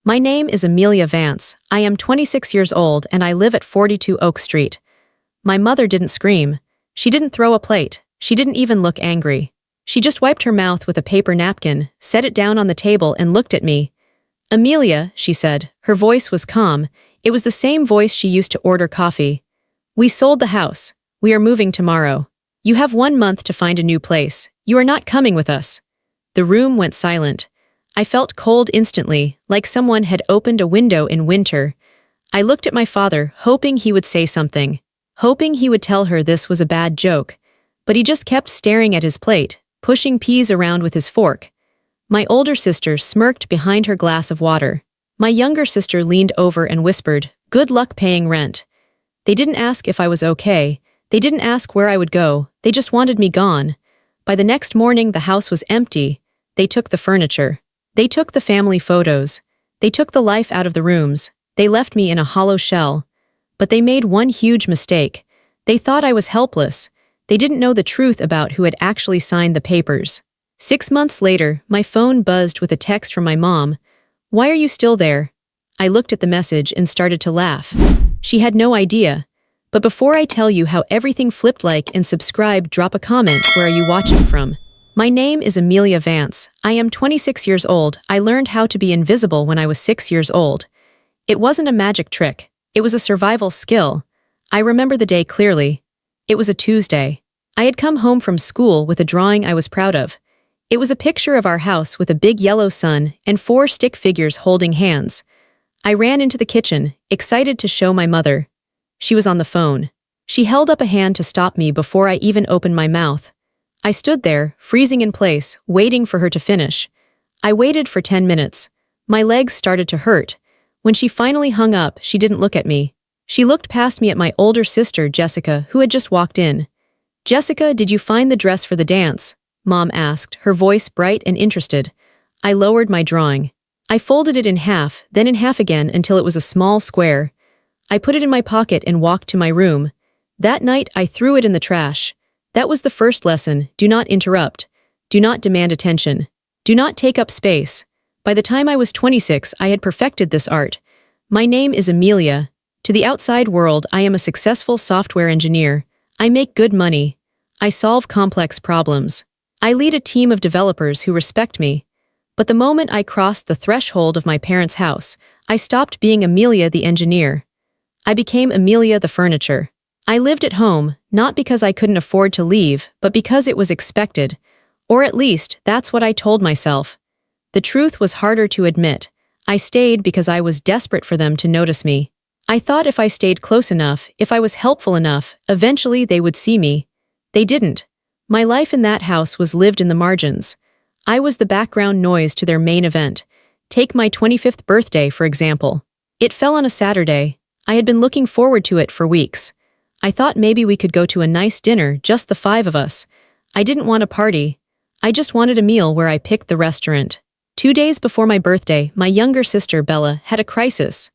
My name is Amelia Vance. I am 26 years old and I live at 42 Oak Street. My mother didn't scream. She didn't throw a plate. She didn't even look angry. She just wiped her mouth with a paper napkin, set it down on the table and looked at me. Amelia, she said. Her voice was calm. It was the same voice she used to order coffee. We sold the house. We are moving tomorrow. You have 1 month to find a new place. You are not coming with us. The room went silent. I felt cold instantly, like someone had opened a window in winter. I looked at my father, hoping he would say something, hoping he would tell her this was a bad joke. But he just kept staring at his plate, pushing peas around with his fork. My older sister smirked behind her glass of water. My younger sister leaned over and whispered, "Good luck paying rent." They didn't ask if I was okay. They didn't ask where I would go. They just wanted me gone. By the next morning, the house was empty. They took the furniture. They took the family photos. They took the life out of the rooms. They left me in a hollow shell. But they made one huge mistake. They thought I was helpless. They didn't know the truth about who had actually signed the papers. 6 months later, my phone buzzed with a text from my mom. "Why are you still there?" I looked at the message and started to laugh. She had no idea. But before I tell you how everything flipped, like and subscribe, drop a comment. Where are you watching from? My name is Amelia Vance. I am 26 years old. I learned how to be invisible when I was 6 years old. It wasn't a magic trick. It was a survival skill. I remember the day clearly. It was a Tuesday. I had come home from school with a drawing I was proud of. It was a picture of our house with a big yellow sun and 4 stick figures holding hands. I ran into the kitchen, excited to show my mother. She was on the phone. She held up a hand to stop me before I even opened my mouth. I stood there, freezing in place, waiting for her to finish. I waited for 10 minutes. My legs started to hurt. When she finally hung up, she didn't look at me. She looked past me at my older sister, Jessica, who had just walked in. "Jessica, did you find the dress for the dance?" Mom asked, her voice bright and interested. I lowered my drawing. I folded it in half, then in half again until it was a small square. I put it in my pocket and walked to my room. That night, I threw it in the trash. That was the first lesson. Do not interrupt. Do not demand attention. Do not take up space. By the time I was 26, I had perfected this art. My name is Amelia. To the outside world, I am a successful software engineer. I make good money. I solve complex problems. I lead a team of developers who respect me. But the moment I crossed the threshold of my parents' house, I stopped being Amelia the engineer. I became Amelia the furniture. I lived at home, not because I couldn't afford to leave, but because it was expected. Or at least, that's what I told myself. The truth was harder to admit. I stayed because I was desperate for them to notice me. I thought if I stayed close enough, if I was helpful enough, eventually they would see me. They didn't. My life in that house was lived in the margins. I was the background noise to their main event. Take my 25th birthday, for example. It fell on a Saturday. I had been looking forward to it for weeks. I thought maybe we could go to a nice dinner, just the 5 of us. I didn't want a party. I just wanted a meal where I picked the restaurant. 2 days before my birthday, my younger sister, Bella, had a crisis.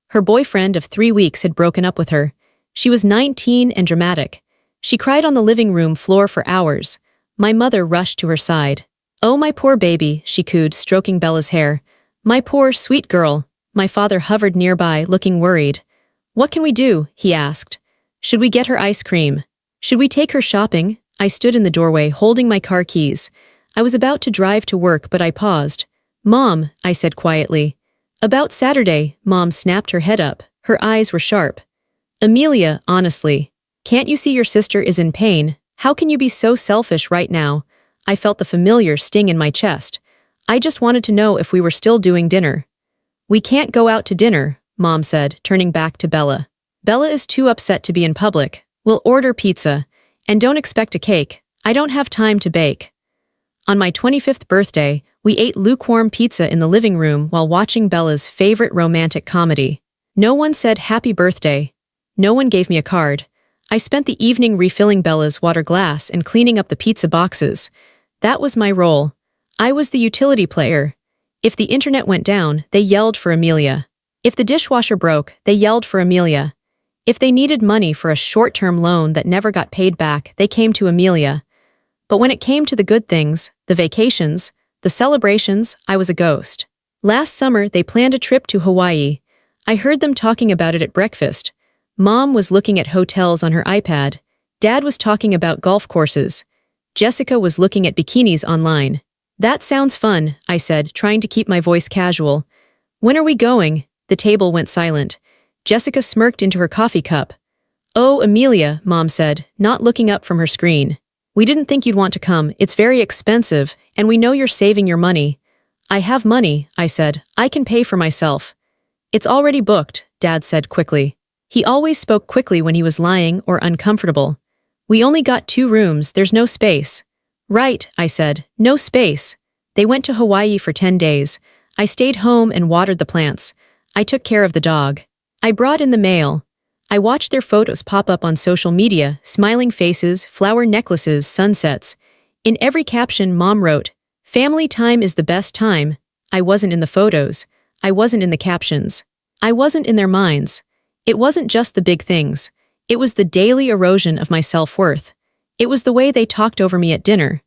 Her boyfriend of 3 weeks had broken up with her. She was 19 and dramatic. She cried on the living room floor for hours. My mother rushed to her side. "Oh, my poor baby," she cooed, stroking Bella's hair. "My poor, sweet girl." My father hovered nearby, looking worried. "What can we do?" he asked. "Should we get her ice cream? Should we take her shopping?" I stood in the doorway, holding my car keys. I was about to drive to work, but I paused. "Mom," I said quietly. "About Saturday," Mom snapped her head up. Her eyes were sharp. "Amelia, honestly. Can't you see your sister is in pain? How can you be so selfish right now?" I felt the familiar sting in my chest. I just wanted to know if we were still doing dinner. "We can't go out to dinner," Mom said, turning back to Bella. "Bella is too upset to be in public. We'll order pizza. And don't expect a cake. I don't have time to bake." On my 25th birthday, we ate lukewarm pizza in the living room while watching Bella's favorite romantic comedy. No one said happy birthday. No one gave me a card. I spent the evening refilling Bella's water glass and cleaning up the pizza boxes. That was my role. I was the utility player. If the internet went down, they yelled for Amelia. If the dishwasher broke, they yelled for Amelia. If they needed money for a short-term loan that never got paid back, they came to Amelia. But when it came to the good things, the vacations, the celebrations, I was a ghost. Last summer, they planned a trip to Hawaii. I heard them talking about it at breakfast. Mom was looking at hotels on her iPad. Dad was talking about golf courses. Jessica was looking at bikinis online. That sounds fun, I said, trying to keep my voice casual. When are we going? The table went silent. Jessica smirked into her coffee cup. Oh, Amelia, Mom said, not looking up from her screen. We didn't think you'd want to come. It's very expensive, and we know you're saving your money. I have money, I said. I can pay for myself. It's already booked, Dad said quickly. He always spoke quickly when he was lying or uncomfortable. We only got 2 rooms, there's no space. Right, I said, no space. They went to Hawaii for 10 days. I stayed home and watered the plants. I took care of the dog. I brought in the mail. I watched their photos pop up on social media, smiling faces, flower necklaces, sunsets. In every caption, Mom wrote, "Family time is the best time." I wasn't in the photos. I wasn't in the captions. I wasn't in their minds. It wasn't just the big things. It was the daily erosion of my self-worth. It was the way they talked over me at dinner.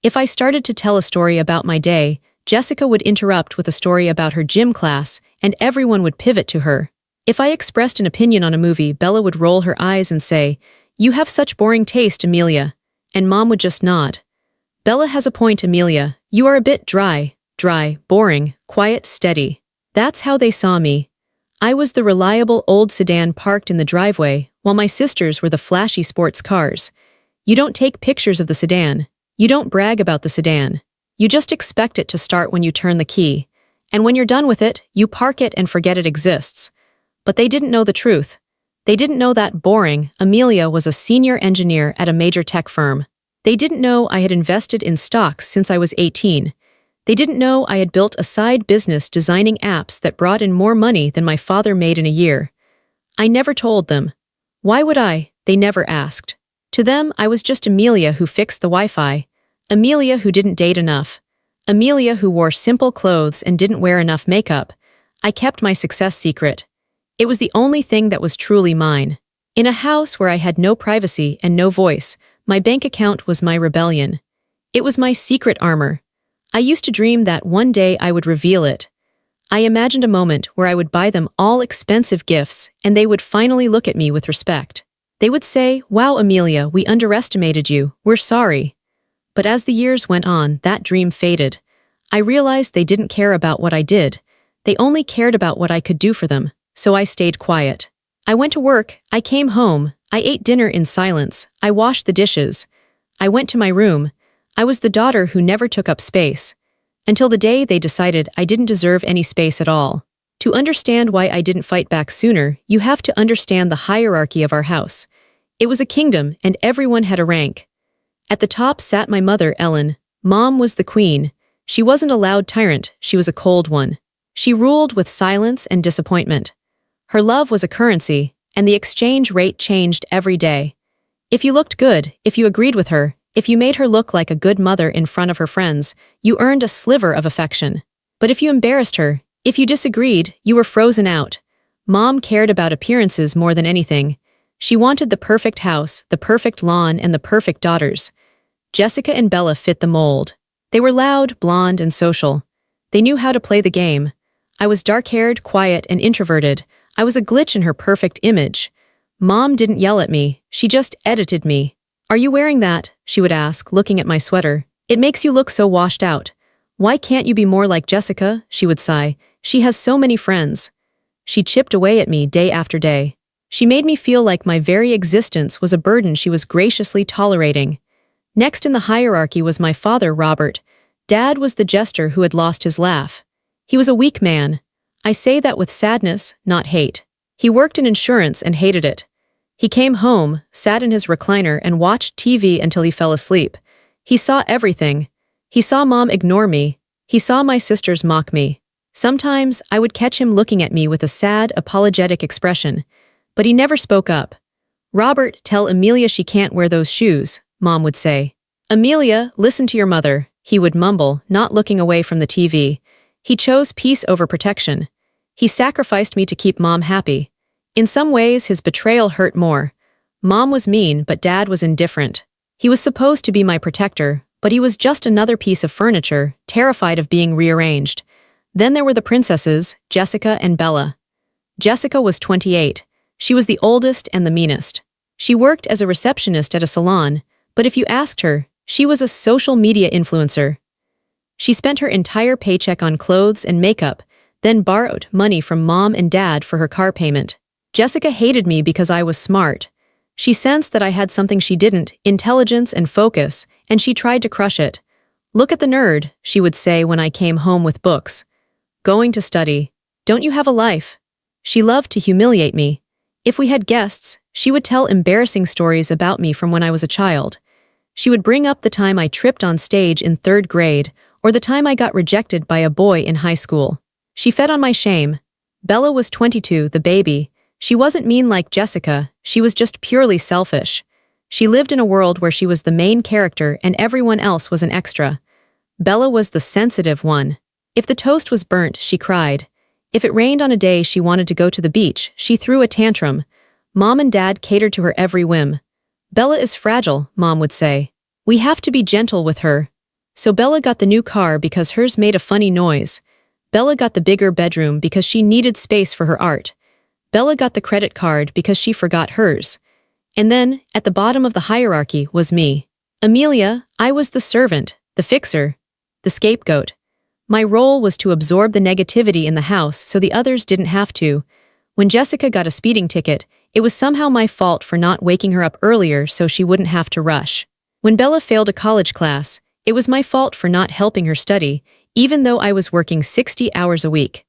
If I started to tell a story about my day, Jessica would interrupt with a story about her gym class, and everyone would pivot to her. If I expressed an opinion on a movie, Bella would roll her eyes and say, "You have such boring taste, Amelia." And Mom would just nod. "Bella has a point, Amelia. You are a bit dry, boring, quiet, steady." That's how they saw me. I was the reliable old sedan parked in the driveway, while my sisters were the flashy sports cars. You don't take pictures of the sedan. You don't brag about the sedan. You just expect it to start when you turn the key. And when you're done with it, you park it and forget it exists. But they didn't know the truth. They didn't know that boring Amelia was a senior engineer at a major tech firm. They didn't know I had invested in stocks since I was 18. They didn't know I had built a side business designing apps that brought in more money than my father made in a year. I never told them. Why would I? They never asked. To them, I was just Amelia who fixed the Wi-Fi. Amelia who didn't date enough. Amelia who wore simple clothes and didn't wear enough makeup. I kept my success secret. It was the only thing that was truly mine. In a house where I had no privacy and no voice, my bank account was my rebellion. It was my secret armor. I used to dream that one day I would reveal it. I imagined a moment where I would buy them all expensive gifts and they would finally look at me with respect. They would say, "Wow, Amelia, we underestimated you. We're sorry." But as the years went on, that dream faded. I realized they didn't care about what I did. They only cared about what I could do for them, so I stayed quiet. I went to work, I came home, I ate dinner in silence, I washed the dishes. I went to my room. I was the daughter who never took up space. Until the day they decided I didn't deserve any space at all. To understand why I didn't fight back sooner, you have to understand the hierarchy of our house. It was a kingdom, and everyone had a rank. At the top sat my mother, Ellen. Mom was the queen. She wasn't a loud tyrant, she was a cold one. She ruled with silence and disappointment. Her love was a currency, and the exchange rate changed every day. If you looked good, if you agreed with her, if you made her look like a good mother in front of her friends, you earned a sliver of affection. But if you embarrassed her, if you disagreed, you were frozen out. Mom cared about appearances more than anything. She wanted the perfect house, the perfect lawn, and the perfect daughters. Jessica and Bella fit the mold. They were loud, blonde, and social. They knew how to play the game. I was dark-haired, quiet, and introverted. I was a glitch in her perfect image. Mom didn't yell at me, she just edited me. "Are you wearing that?" she would ask, looking at my sweater. "It makes you look so washed out." "Why can't you be more like Jessica?" she would sigh. "She has so many friends." She chipped away at me day after day. She made me feel like my very existence was a burden she was graciously tolerating. Next in the hierarchy was my father, Robert. Dad was the jester who had lost his laugh. He was a weak man. I say that with sadness, not hate. He worked in insurance and hated it. He came home, sat in his recliner, and watched TV until he fell asleep. He saw everything. He saw Mom ignore me. He saw my sisters mock me. Sometimes I would catch him looking at me with a sad, apologetic expression. But he never spoke up. "Robert, tell Amelia she can't wear those shoes," Mom would say. "Amelia, listen to your mother," he would mumble, not looking away from the TV. He chose peace over protection. He sacrificed me to keep Mom happy. In some ways, his betrayal hurt more. Mom was mean, but Dad was indifferent. He was supposed to be my protector, but he was just another piece of furniture, terrified of being rearranged. Then there were the princesses, Jessica and Bella. Jessica was 28. She was the oldest and the meanest. She worked as a receptionist at a salon, but if you asked her, she was a social media influencer. She spent her entire paycheck on clothes and makeup, then borrowed money from mom and dad for her car payment. Jessica hated me because I was smart. She sensed that I had something she didn't, intelligence and focus, and she tried to crush it. "Look at the nerd," she would say when I came home with books. "Going to study. Don't you have a life?" She loved to humiliate me. If we had guests, she would tell embarrassing stories about me from when I was a child. She would bring up the time I tripped on stage in 3rd grade, or the time I got rejected by a boy in high school. She fed on my shame. Bella was 22, the baby. She wasn't mean like Jessica, she was just purely selfish. She lived in a world where she was the main character and everyone else was an extra. Bella was the sensitive one. If the toast was burnt, she cried. If it rained on a day she wanted to go to the beach, she threw a tantrum. Mom and Dad catered to her every whim. "Bella is fragile," Mom would say. "We have to be gentle with her." So Bella got the new car because hers made a funny noise. Bella got the bigger bedroom because she needed space for her art. Bella got the credit card because she forgot hers. And then, at the bottom of the hierarchy was me. Amelia, I was the servant, the fixer, the scapegoat. My role was to absorb the negativity in the house so the others didn't have to. When Jessica got a speeding ticket, it was somehow my fault for not waking her up earlier so she wouldn't have to rush. When Bella failed a college class, it was my fault for not helping her study, even though I was working 60 hours a week.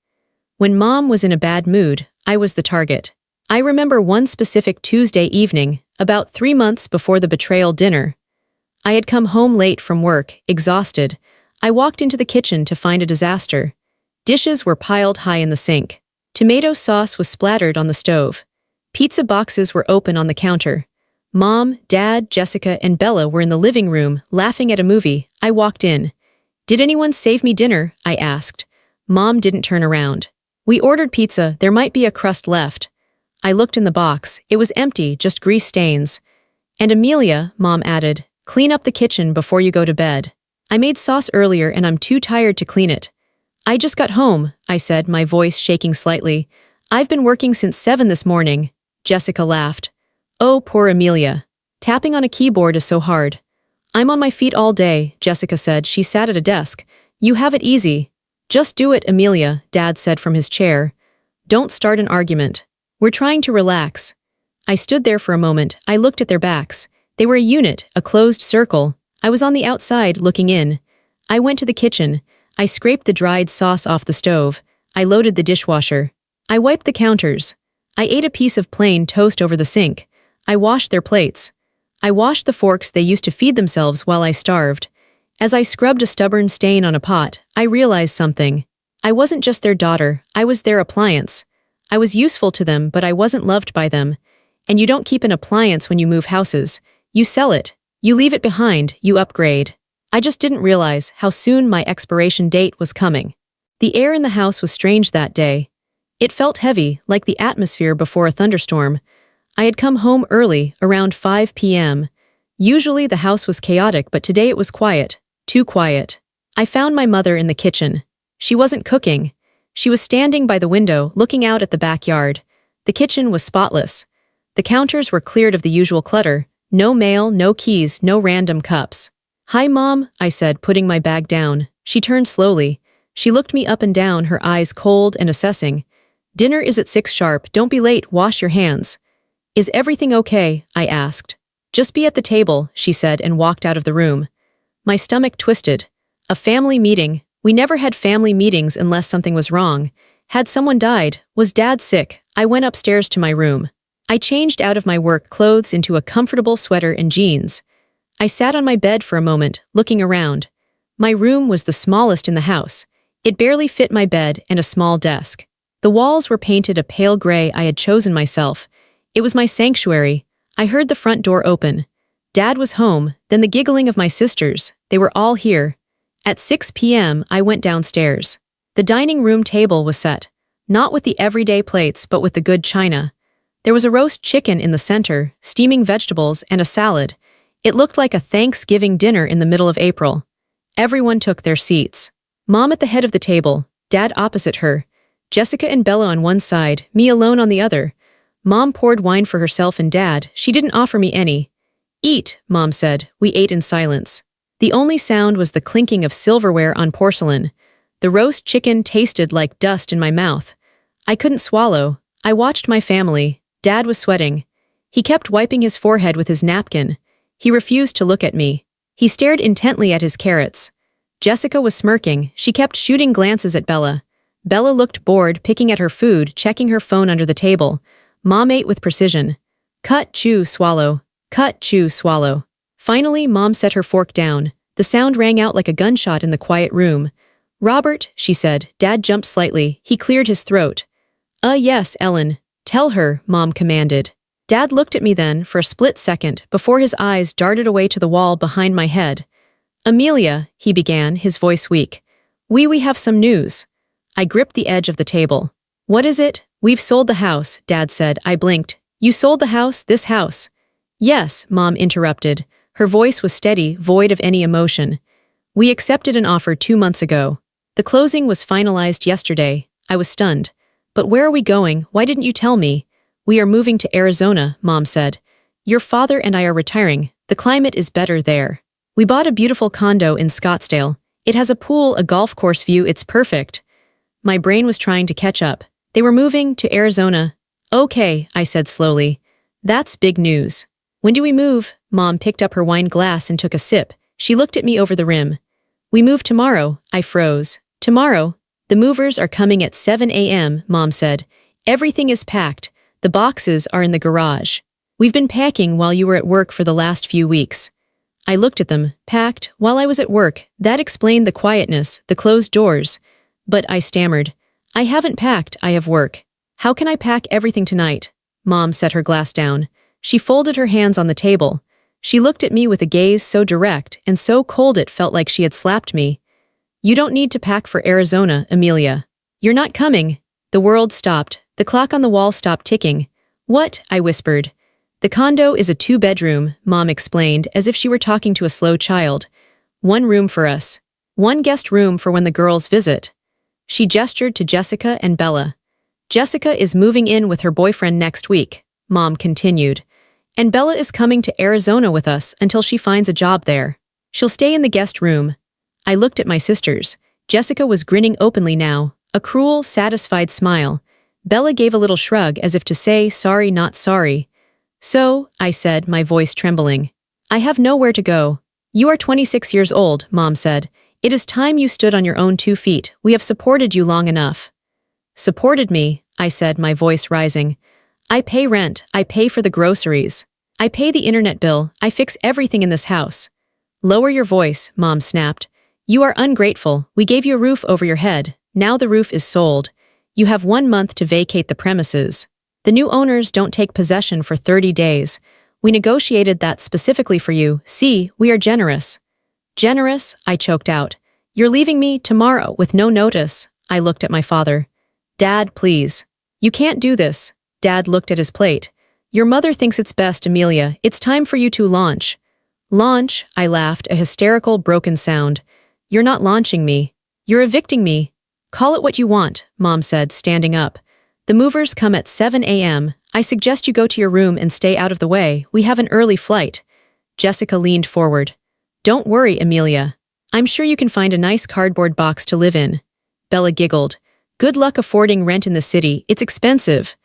When Mom was in a bad mood, I was the target. I remember one specific Tuesday evening, about 3 months before the betrayal dinner. I had come home late from work, exhausted. I walked into the kitchen to find a disaster. Dishes were piled high in the sink. Tomato sauce was splattered on the stove. Pizza boxes were open on the counter. Mom, Dad, Jessica, and Bella were in the living room, laughing at a movie. I walked in. "Did anyone save me dinner?" I asked. Mom didn't turn around. "We ordered pizza, there might be a crust left." I looked in the box. It was empty, just grease stains. "And Amelia," Mom added, "clean up the kitchen before you go to bed. I made sauce earlier and I'm too tired to clean it." "I just got home," I said, my voice shaking slightly. "I've been working since 7 this morning." Jessica laughed. "Oh, poor Amelia. Tapping on a keyboard is so hard." "I'm on my feet all day," Jessica said. She sat at a desk. "You have it easy." "Just do it, Amelia," Dad said from his chair. "Don't start an argument. We're trying to relax." I stood there for a moment. I looked at their backs. They were a unit, a closed circle. I was on the outside, looking in. I went to the kitchen. I scraped the dried sauce off the stove. I loaded the dishwasher. I wiped the counters. I ate a piece of plain toast over the sink. I washed their plates. I washed the forks they used to feed themselves while I starved. As I scrubbed a stubborn stain on a pot, I realized something. I wasn't just their daughter, I was their appliance. I was useful to them, but I wasn't loved by them. And you don't keep an appliance when you move houses. You sell it. You leave it behind, you upgrade. I just didn't realize how soon my expiration date was coming. The air in the house was strange that day. It felt heavy, like the atmosphere before a thunderstorm. I had come home early, around 5 p.m. Usually the house was chaotic, but today it was quiet. Too quiet. I found my mother in the kitchen. She wasn't cooking. She was standing by the window, looking out at the backyard. The kitchen was spotless. The counters were cleared of the usual clutter. No mail, no keys, no random cups. "Hi, Mom," I said, putting my bag down. She turned slowly. She looked me up and down, her eyes cold and assessing. "Dinner is at 6 sharp, don't be late, wash your hands." "Is everything okay?" I asked. "Just be at the table," she said and walked out of the room. My stomach twisted. A family meeting. We never had family meetings unless something was wrong. Had someone died? Was Dad sick? I went upstairs to my room. I changed out of my work clothes into a comfortable sweater and jeans. I sat on my bed for a moment, looking around. My room was the smallest in the house. It barely fit my bed and a small desk. The walls were painted a pale gray I had chosen myself. It was my sanctuary. I heard the front door open. Dad was home, then the giggling of my sisters. They were all here. At 6 p.m., I went downstairs. The dining room table was set. Not with the everyday plates, but with the good china. There was a roast chicken in the center, steaming vegetables, and a salad. It looked like a Thanksgiving dinner in the middle of April. Everyone took their seats. Mom at the head of the table. Dad opposite her. Jessica and Bella on one side, me alone on the other. Mom poured wine for herself and Dad. She didn't offer me any. Eat, Mom said. We ate in silence. The only sound was the clinking of silverware on porcelain. The roast chicken tasted like dust in my mouth. I couldn't swallow. I watched my family. Dad was sweating. He kept wiping his forehead with his napkin. He refused to look at me. He stared intently at his carrots. Jessica was smirking. She kept shooting glances at Bella. Bella looked bored, picking at her food, checking her phone under the table. Mom ate with precision. Cut, chew, swallow. Cut, chew, swallow. Finally, Mom set her fork down. The sound rang out like a gunshot in the quiet room. Robert, she said. Dad jumped slightly. He cleared his throat. Yes, Ellen. Tell her, Mom commanded. Dad looked at me then for a split second before his eyes darted away to the wall behind my head. Amelia, he began, his voice weak. We have some news. I gripped the edge of the table. What is it? We've sold the house, Dad said. I blinked. You sold the house, this house? Yes, Mom interrupted. Her voice was steady, void of any emotion. We accepted an offer 2 months ago. The closing was finalized yesterday. I was stunned. But where are we going? Why didn't you tell me? We are moving to Arizona, Mom said. Your father and I are retiring. The climate is better there. We bought a beautiful condo in Scottsdale. It has a pool, a golf course view, it's perfect. My brain was trying to catch up. They were moving to Arizona. Okay, I said slowly. That's big news. When do we move? Mom picked up her wine glass and took a sip. She looked at me over the rim. We move tomorrow, I froze. Tomorrow? The movers are coming at 7 a.m., Mom said. Everything is packed. The boxes are in the garage. We've been packing while you were at work for the last few weeks. I looked at them, packed, while I was at work. That explained the quietness, the closed doors. But I stammered. I haven't packed, I have work. How can I pack everything tonight? Mom set her glass down. She folded her hands on the table. She looked at me with a gaze so direct and so cold it felt like she had slapped me. You don't need to pack for Arizona, Amelia. You're not coming. The world stopped. The clock on the wall stopped ticking. What? I whispered. The condo is a 2-bedroom, Mom explained, as if she were talking to a slow child. 1 room for us. 1 guest room for when the girls visit. She gestured to Jessica and Bella. Jessica is moving in with her boyfriend next week, Mom continued. And Bella is coming to Arizona with us until she finds a job there. She'll stay in the guest room. I looked at my sisters. Jessica was grinning openly now, a cruel, satisfied smile. Bella gave a little shrug as if to say, sorry, not sorry. So, I said, my voice trembling. I have nowhere to go. You are 26 years old, Mom said. It is time you stood on your own 2 feet. We have supported you long enough. Supported me, I said, my voice rising. I pay rent, I pay for the groceries. I pay the internet bill, I fix everything in this house. Lower your voice, Mom snapped. You are ungrateful. We gave you a roof over your head. Now the roof is sold. You have 1 month to vacate the premises. The new owners don't take possession for 30 days. We negotiated that specifically for you. See, we are generous. Generous? I choked out. You're leaving me tomorrow with no notice. I looked at my father. Dad, please. You can't do this. Dad looked at his plate. Your mother thinks it's best, Amelia. It's time for you to launch. Launch? I laughed, a hysterical, broken sound. You're not launching me. You're evicting me. Call it what you want, Mom said, standing up. The movers come at 7 a.m. I suggest you go to your room and stay out of the way. We have an early flight. Jessica leaned forward. Don't worry, Amelia. I'm sure you can find a nice cardboard box to live in. Bella giggled. Good luck affording rent in the city. It's expensive.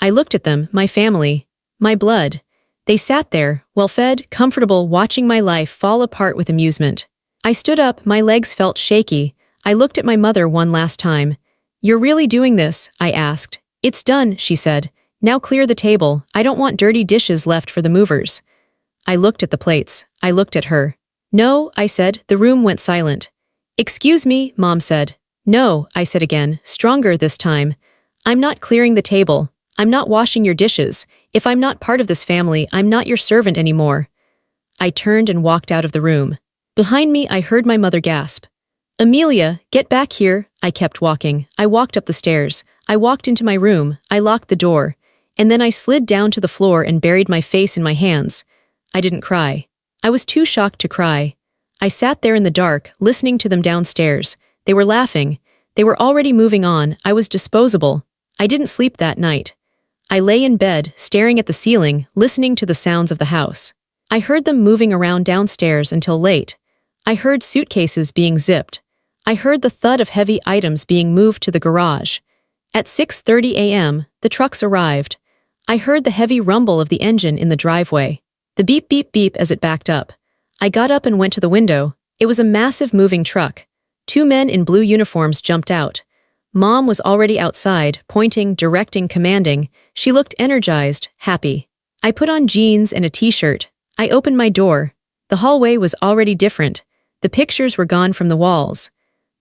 I looked at them, my family, my blood. They sat there, well-fed, comfortable, watching my life fall apart with amusement. I stood up, my legs felt shaky. I looked at my mother one last time. You're really doing this? I asked. It's done, she said. Now clear the table. I don't want dirty dishes left for the movers. I looked at the plates. I looked at her. No, I said. The room went silent. Excuse me, Mom said. No, I said again, stronger this time. I'm not clearing the table. I'm not washing your dishes. If I'm not part of this family, I'm not your servant anymore. I turned and walked out of the room. Behind me, I heard my mother gasp. Amelia, get back here. I kept walking. I walked up the stairs. I walked into my room. I locked the door. And then I slid down to the floor and buried my face in my hands. I didn't cry. I was too shocked to cry. I sat there in the dark, listening to them downstairs. They were laughing. They were already moving on. I was disposable. I didn't sleep that night. I lay in bed, staring at the ceiling, listening to the sounds of the house. I heard them moving around downstairs until late. I heard suitcases being zipped. I heard the thud of heavy items being moved to the garage. At 6:30 a.m., the trucks arrived. I heard the heavy rumble of the engine in the driveway. The beep beep beep as it backed up. I got up and went to the window. It was a massive moving truck. 2 men in blue uniforms jumped out. Mom was already outside, pointing, directing, commanding. She looked energized, happy. I put on jeans and a t-shirt. I opened my door. The hallway was already different. The pictures were gone from the walls.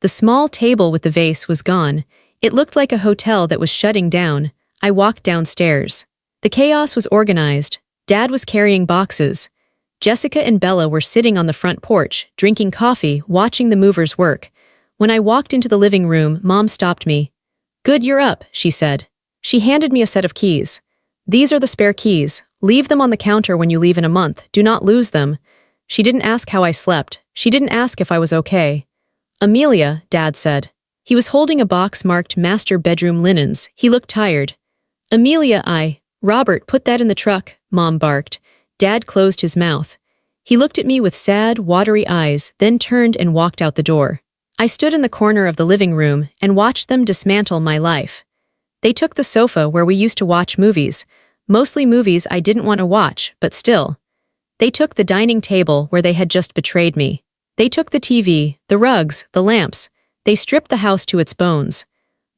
The small table with the vase was gone. It looked like a hotel that was shutting down. I walked downstairs. The chaos was organized. Dad was carrying boxes. Jessica and Bella were sitting on the front porch, drinking coffee, watching the movers work. When I walked into the living room, Mom stopped me. "Good, you're up," she said. She handed me a set of keys. "These are the spare keys. Leave them on the counter when you leave in a month. Do not lose them." She didn't ask how I slept. She didn't ask if I was okay. "Amelia," Dad said. He was holding a box marked Master Bedroom Linens. He looked tired. "Amelia, Robert, put that in the truck," Mom barked. Dad closed his mouth. He looked at me with sad, watery eyes, then turned and walked out the door. I stood in the corner of the living room and watched them dismantle my life. They took the sofa where we used to watch movies, mostly movies I didn't want to watch, but still. They took the dining table where they had just betrayed me. They took the TV, the rugs, the lamps. They stripped the house to its bones.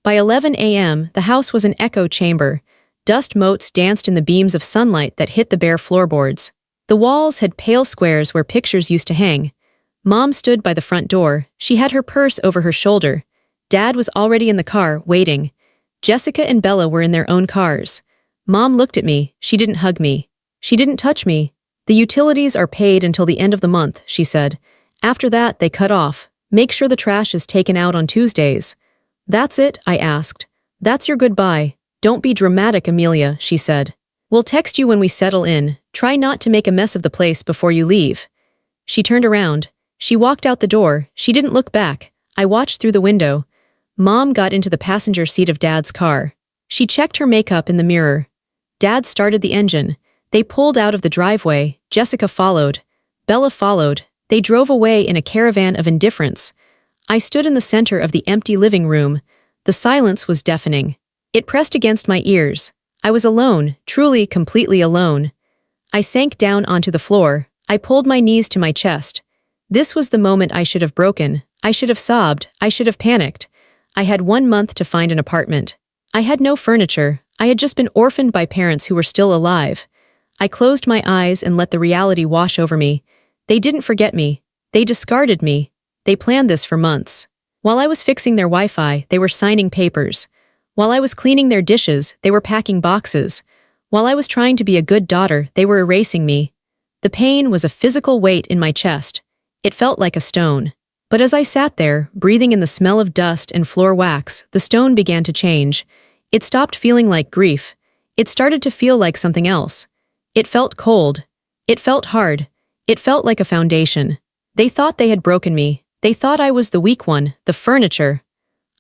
By 11 a.m., the house was an echo chamber. Dust motes danced in the beams of sunlight that hit the bare floorboards. The walls had pale squares where pictures used to hang. Mom stood by the front door. She had her purse over her shoulder. Dad was already in the car, waiting. Jessica and Bella were in their own cars. Mom looked at me. She didn't hug me. She didn't touch me. "The utilities are paid until the end of the month," she said. "After that, they cut off. Make sure the trash is taken out on Tuesdays." "That's it?" I asked. "That's your goodbye. Don't be dramatic, Amelia," she said. "We'll text you when we settle in. Try not to make a mess of the place before you leave." She turned around. She walked out the door. She didn't look back. I watched through the window. Mom got into the passenger seat of Dad's car. She checked her makeup in the mirror. Dad started the engine. They pulled out of the driveway. Jessica followed. Bella followed. They drove away in a caravan of indifference. I stood in the center of the empty living room. The silence was deafening. It pressed against my ears. I was alone, truly, completely alone. I sank down onto the floor. I pulled my knees to my chest. This was the moment I should have broken. I should have sobbed. I should have panicked. I had 1 month to find an apartment. I had no furniture. I had just been orphaned by parents who were still alive. I closed my eyes and let the reality wash over me. They didn't forget me. They discarded me. They planned this for months. While I was fixing their Wi-Fi, they were signing papers. While I was cleaning their dishes, they were packing boxes. While I was trying to be a good daughter, they were erasing me. The pain was a physical weight in my chest. It felt like a stone. But as I sat there, breathing in the smell of dust and floor wax, the stone began to change. It stopped feeling like grief. It started to feel like something else. It felt cold. It felt hard. It felt like a foundation. They thought they had broken me. They thought I was the weak one, the furniture.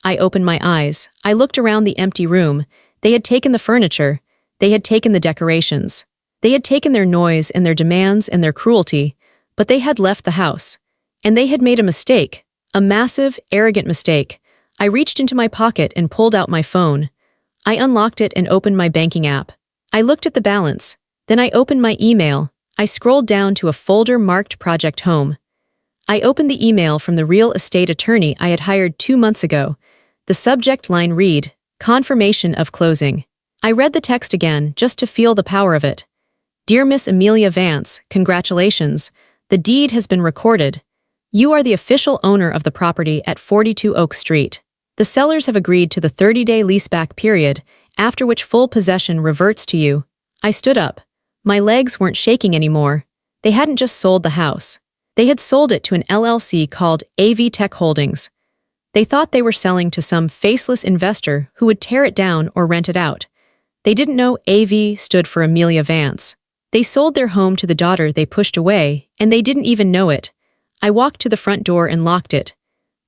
I opened my eyes. I looked around the empty room. They had taken the furniture. They had taken the decorations. They had taken their noise and their demands and their cruelty, but they had left the house. And they had made a mistake, a massive, arrogant mistake. I reached into my pocket and pulled out my phone. I unlocked it and opened my banking app. I looked at the balance. Then I opened my email. I scrolled down to a folder marked Project Home. I opened the email from the real estate attorney I had hired 2 months ago. The subject line read, "Confirmation of closing." I read the text again just to feel the power of it. "Dear Miss Amelia Vance, congratulations. The deed has been recorded. You are the official owner of the property at 42 Oak Street. The sellers have agreed to the 30-day leaseback period, after which full possession reverts to you." I stood up. My legs weren't shaking anymore. They hadn't just sold the house. They had sold it to an LLC called AV Tech Holdings. They thought they were selling to some faceless investor who would tear it down or rent it out. They didn't know AV stood for Amelia Vance. They sold their home to the daughter they pushed away, and they didn't even know it. I walked to the front door and locked it.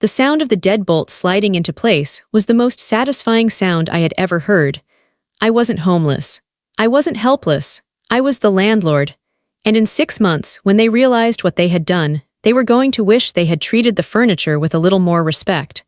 The sound of the deadbolt sliding into place was the most satisfying sound I had ever heard. I wasn't homeless. I wasn't helpless. I was the landlord. And in 6 months, when they realized what they had done, they were going to wish they had treated the furniture with a little more respect.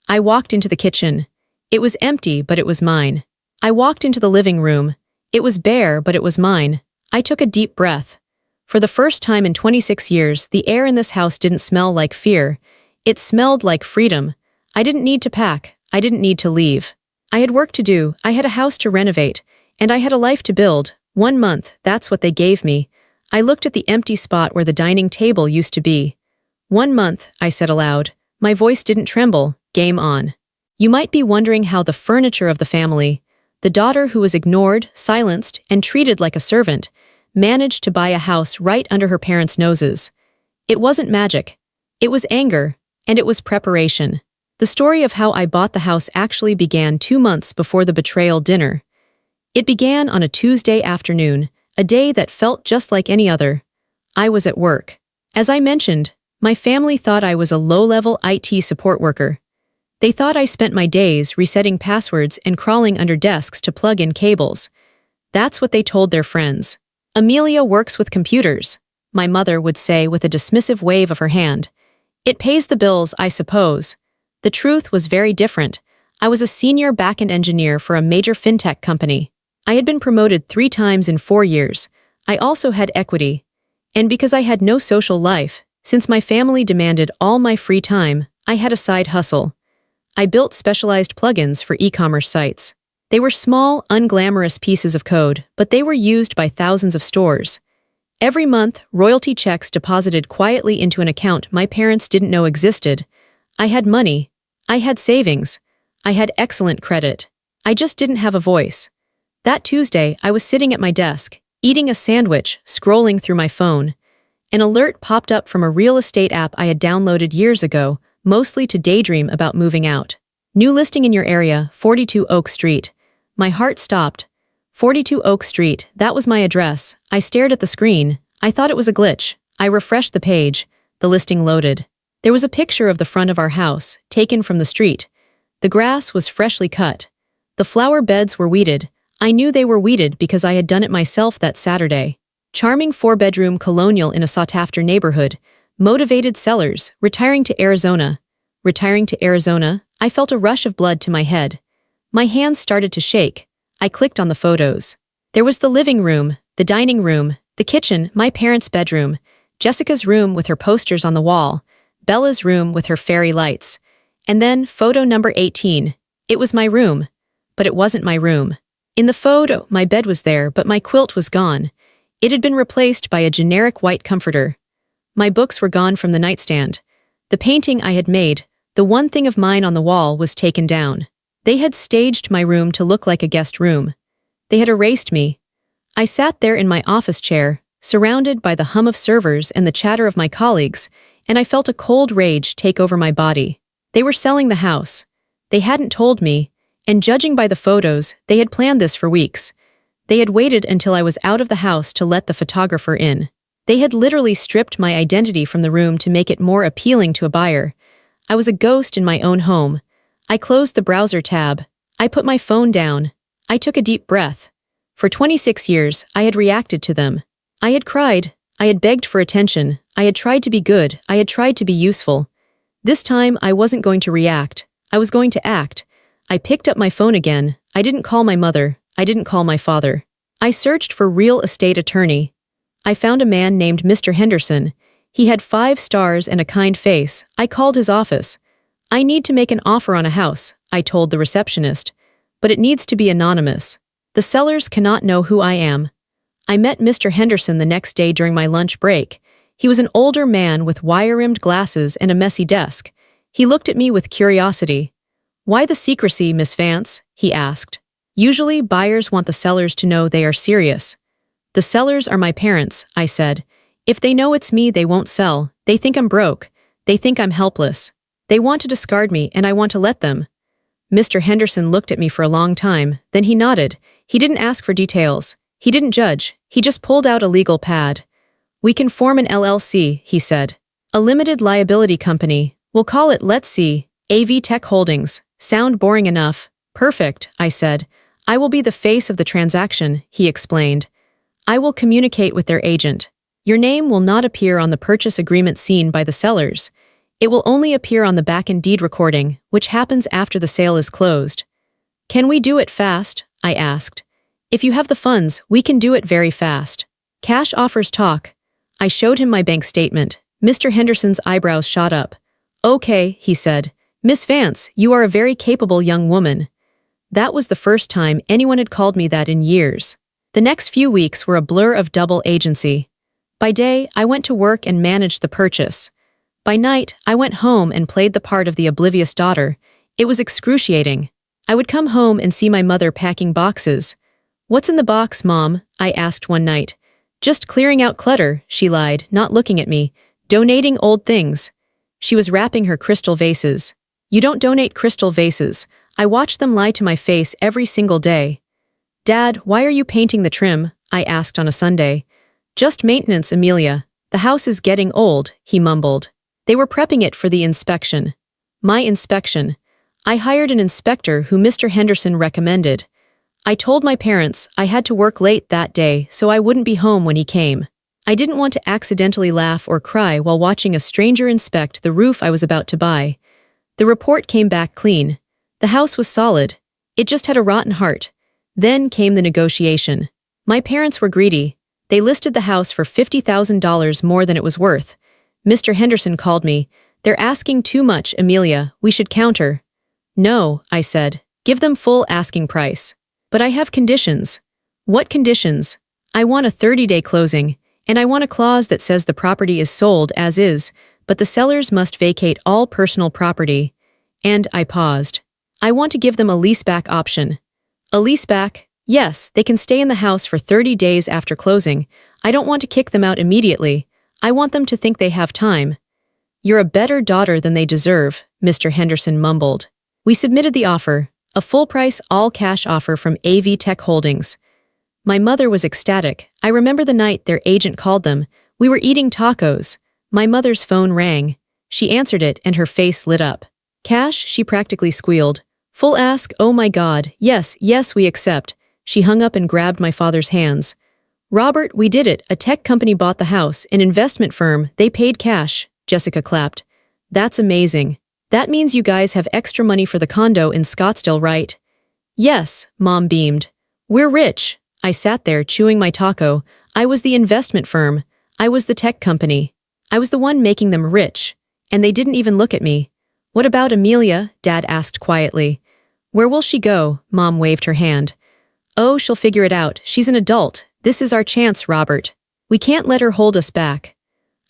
I walked into the kitchen. It was empty, but it was mine. I walked into the living room. It was bare, but it was mine. I took a deep breath. For the first time in 26 years, the air in this house didn't smell like fear. It smelled like freedom. I didn't need to pack. I didn't need to leave. I had work to do. I had a house to renovate. And I had a life to build. 1 month, that's what they gave me. I looked at the empty spot where the dining table used to be. 1 month, I said aloud. My voice didn't tremble. Game on. You might be wondering how the furniture of the family, the daughter who was ignored, silenced, and treated like a servant, managed to buy a house right under her parents' noses. It wasn't magic. It was anger, and it was preparation. The story of how I bought the house actually began 2 months before the betrayal dinner. It began on a Tuesday afternoon, a day that felt just like any other. I was at work. As I mentioned, my family thought I was a low-level IT support worker. They thought I spent my days resetting passwords and crawling under desks to plug in cables. That's what they told their friends. Amelia works with computers, my mother would say with a dismissive wave of her hand. It pays the bills, I suppose. The truth was very different. I was a senior back-end engineer for a major fintech company. I had been promoted 3 times in 4 years. I also had equity. And because I had no social life, since my family demanded all my free time, I had a side hustle. I built specialized plugins for e-commerce sites. They were small, unglamorous pieces of code, but they were used by thousands of stores. Every month, royalty checks deposited quietly into an account my parents didn't know existed. I had money. I had savings. I had excellent credit. I just didn't have a voice. That Tuesday, I was sitting at my desk, eating a sandwich, scrolling through my phone. An alert popped up from a real estate app I had downloaded years ago, mostly to daydream about moving out. New listing in your area, 42 Oak Street. My heart stopped. 42 Oak Street, that was my address. I stared at the screen. I thought it was a glitch. I refreshed the page. The listing loaded. There was a picture of the front of our house, taken from the street. The grass was freshly cut. The flower beds were weeded. I knew they were weeded because I had done it myself that Saturday. Charming 4-bedroom colonial in a sought-after neighborhood. Motivated sellers, retiring to Arizona. Retiring to Arizona, I felt a rush of blood to my head. My hands started to shake. I clicked on the photos. There was the living room, the dining room, the kitchen, my parents' bedroom, Jessica's room with her posters on the wall, Bella's room with her fairy lights. And then photo number 18. It was my room. But it wasn't my room. In the photo, my bed was there, but my quilt was gone. It had been replaced by a generic white comforter. My books were gone from the nightstand. The painting I had made, the one thing of mine on the wall, was taken down. They had staged my room to look like a guest room. They had erased me. I sat there in my office chair, surrounded by the hum of servers and the chatter of my colleagues, and I felt a cold rage take over my body. They were selling the house. They hadn't told me, and judging by the photos, they had planned this for weeks. They had waited until I was out of the house to let the photographer in. They had literally stripped my identity from the room to make it more appealing to a buyer. I was a ghost in my own home. I closed the browser tab. I put my phone down. I took a deep breath. For 26 years, I had reacted to them. I had cried. I had begged for attention. I had tried to be good. I had tried to be useful. This time, I wasn't going to react. I was going to act. I picked up my phone again. I didn't call my mother. I didn't call my father. I searched for real estate attorney. I found a man named Mr. Henderson. He had 5 stars and a kind face. I called his office. I need to make an offer on a house, I told the receptionist. But it needs to be anonymous. The sellers cannot know who I am. I met Mr. Henderson the next day during my lunch break. He was an older man with wire-rimmed glasses and a messy desk. He looked at me with curiosity. "Why the secrecy, Miss Vance?" he asked. "Usually, buyers want the sellers to know they are serious." "The sellers are my parents," I said. "If they know it's me, they won't sell. They think I'm broke. They think I'm helpless. They want to discard me, and I want to let them." Mr. Henderson looked at me for a long time, then he nodded. He didn't ask for details. He didn't judge. He just pulled out a legal pad. "We can form an LLC," he said. "A limited liability company. We'll call it, let's see, AV Tech Holdings. Sound boring enough. Perfect, I said. I will be the face of the transaction, he explained. I will communicate with their agent. Your name will not appear on the purchase agreement seen by the sellers. It will only appear on the back-end deed recording, which happens after the sale is closed. Can we do it fast? I asked. If you have the funds, we can do it very fast. Cash offers talk. I showed him my bank statement. Mr. Henderson's eyebrows shot up. Okay, he said. Miss Vance, you are a very capable young woman. That was the first time anyone had called me that in years. The next few weeks were a blur of double agency. By day, I went to work and managed the purchase. By night, I went home and played the part of the oblivious daughter. It was excruciating. I would come home and see my mother packing boxes. What's in the box, Mom? I asked one night. Just clearing out clutter, she lied, not looking at me. Donating old things. She was wrapping her crystal vases. You don't donate crystal vases. I watch them lie to my face every single day. Dad, why are you painting the trim? I asked on a Sunday. Just maintenance, Amelia. The house is getting old, he mumbled. They were prepping it for the inspection. My inspection. I hired an inspector who Mr. Henderson recommended. I told my parents I had to work late that day so I wouldn't be home when he came. I didn't want to accidentally laugh or cry while watching a stranger inspect the roof I was about to buy. The report came back clean. The house was solid. It just had a rotten heart. Then came the negotiation. My parents were greedy. They listed the house for $50,000 more than it was worth. Mr. Henderson called me. They're asking too much, Amelia. We should counter. No, I said. Give them full asking price. But I have conditions. What conditions? I want a 30-day closing, and I want a clause that says the property is sold as is, but the sellers must vacate all personal property. And I paused. I want to give them a leaseback option. A leaseback? Yes, they can stay in the house for 30 days after closing. I don't want to kick them out immediately. I want them to think they have time. You're a better daughter than they deserve, Mr. Henderson mumbled. We submitted the offer. A full-price, all-cash offer from AV Tech Holdings. My mother was ecstatic. I remember the night their agent called them. We were eating tacos. My mother's phone rang. She answered it and her face lit up. Cash, she practically squealed. Full ask, oh my God, yes, we accept. She hung up and grabbed my father's hands. Robert, we did it. A tech company bought the house, an investment firm. They paid cash. Jessica clapped. That's amazing. That means you guys have extra money for the condo in Scottsdale, right? Yes, Mom beamed. We're rich. I sat there chewing my taco. I was the investment firm. I was the tech company. I was the one making them rich. And they didn't even look at me. What about Amelia? Dad asked quietly. Where will she go? Mom waved her hand. Oh, she'll figure it out. She's an adult. This is our chance, Robert. We can't let her hold us back.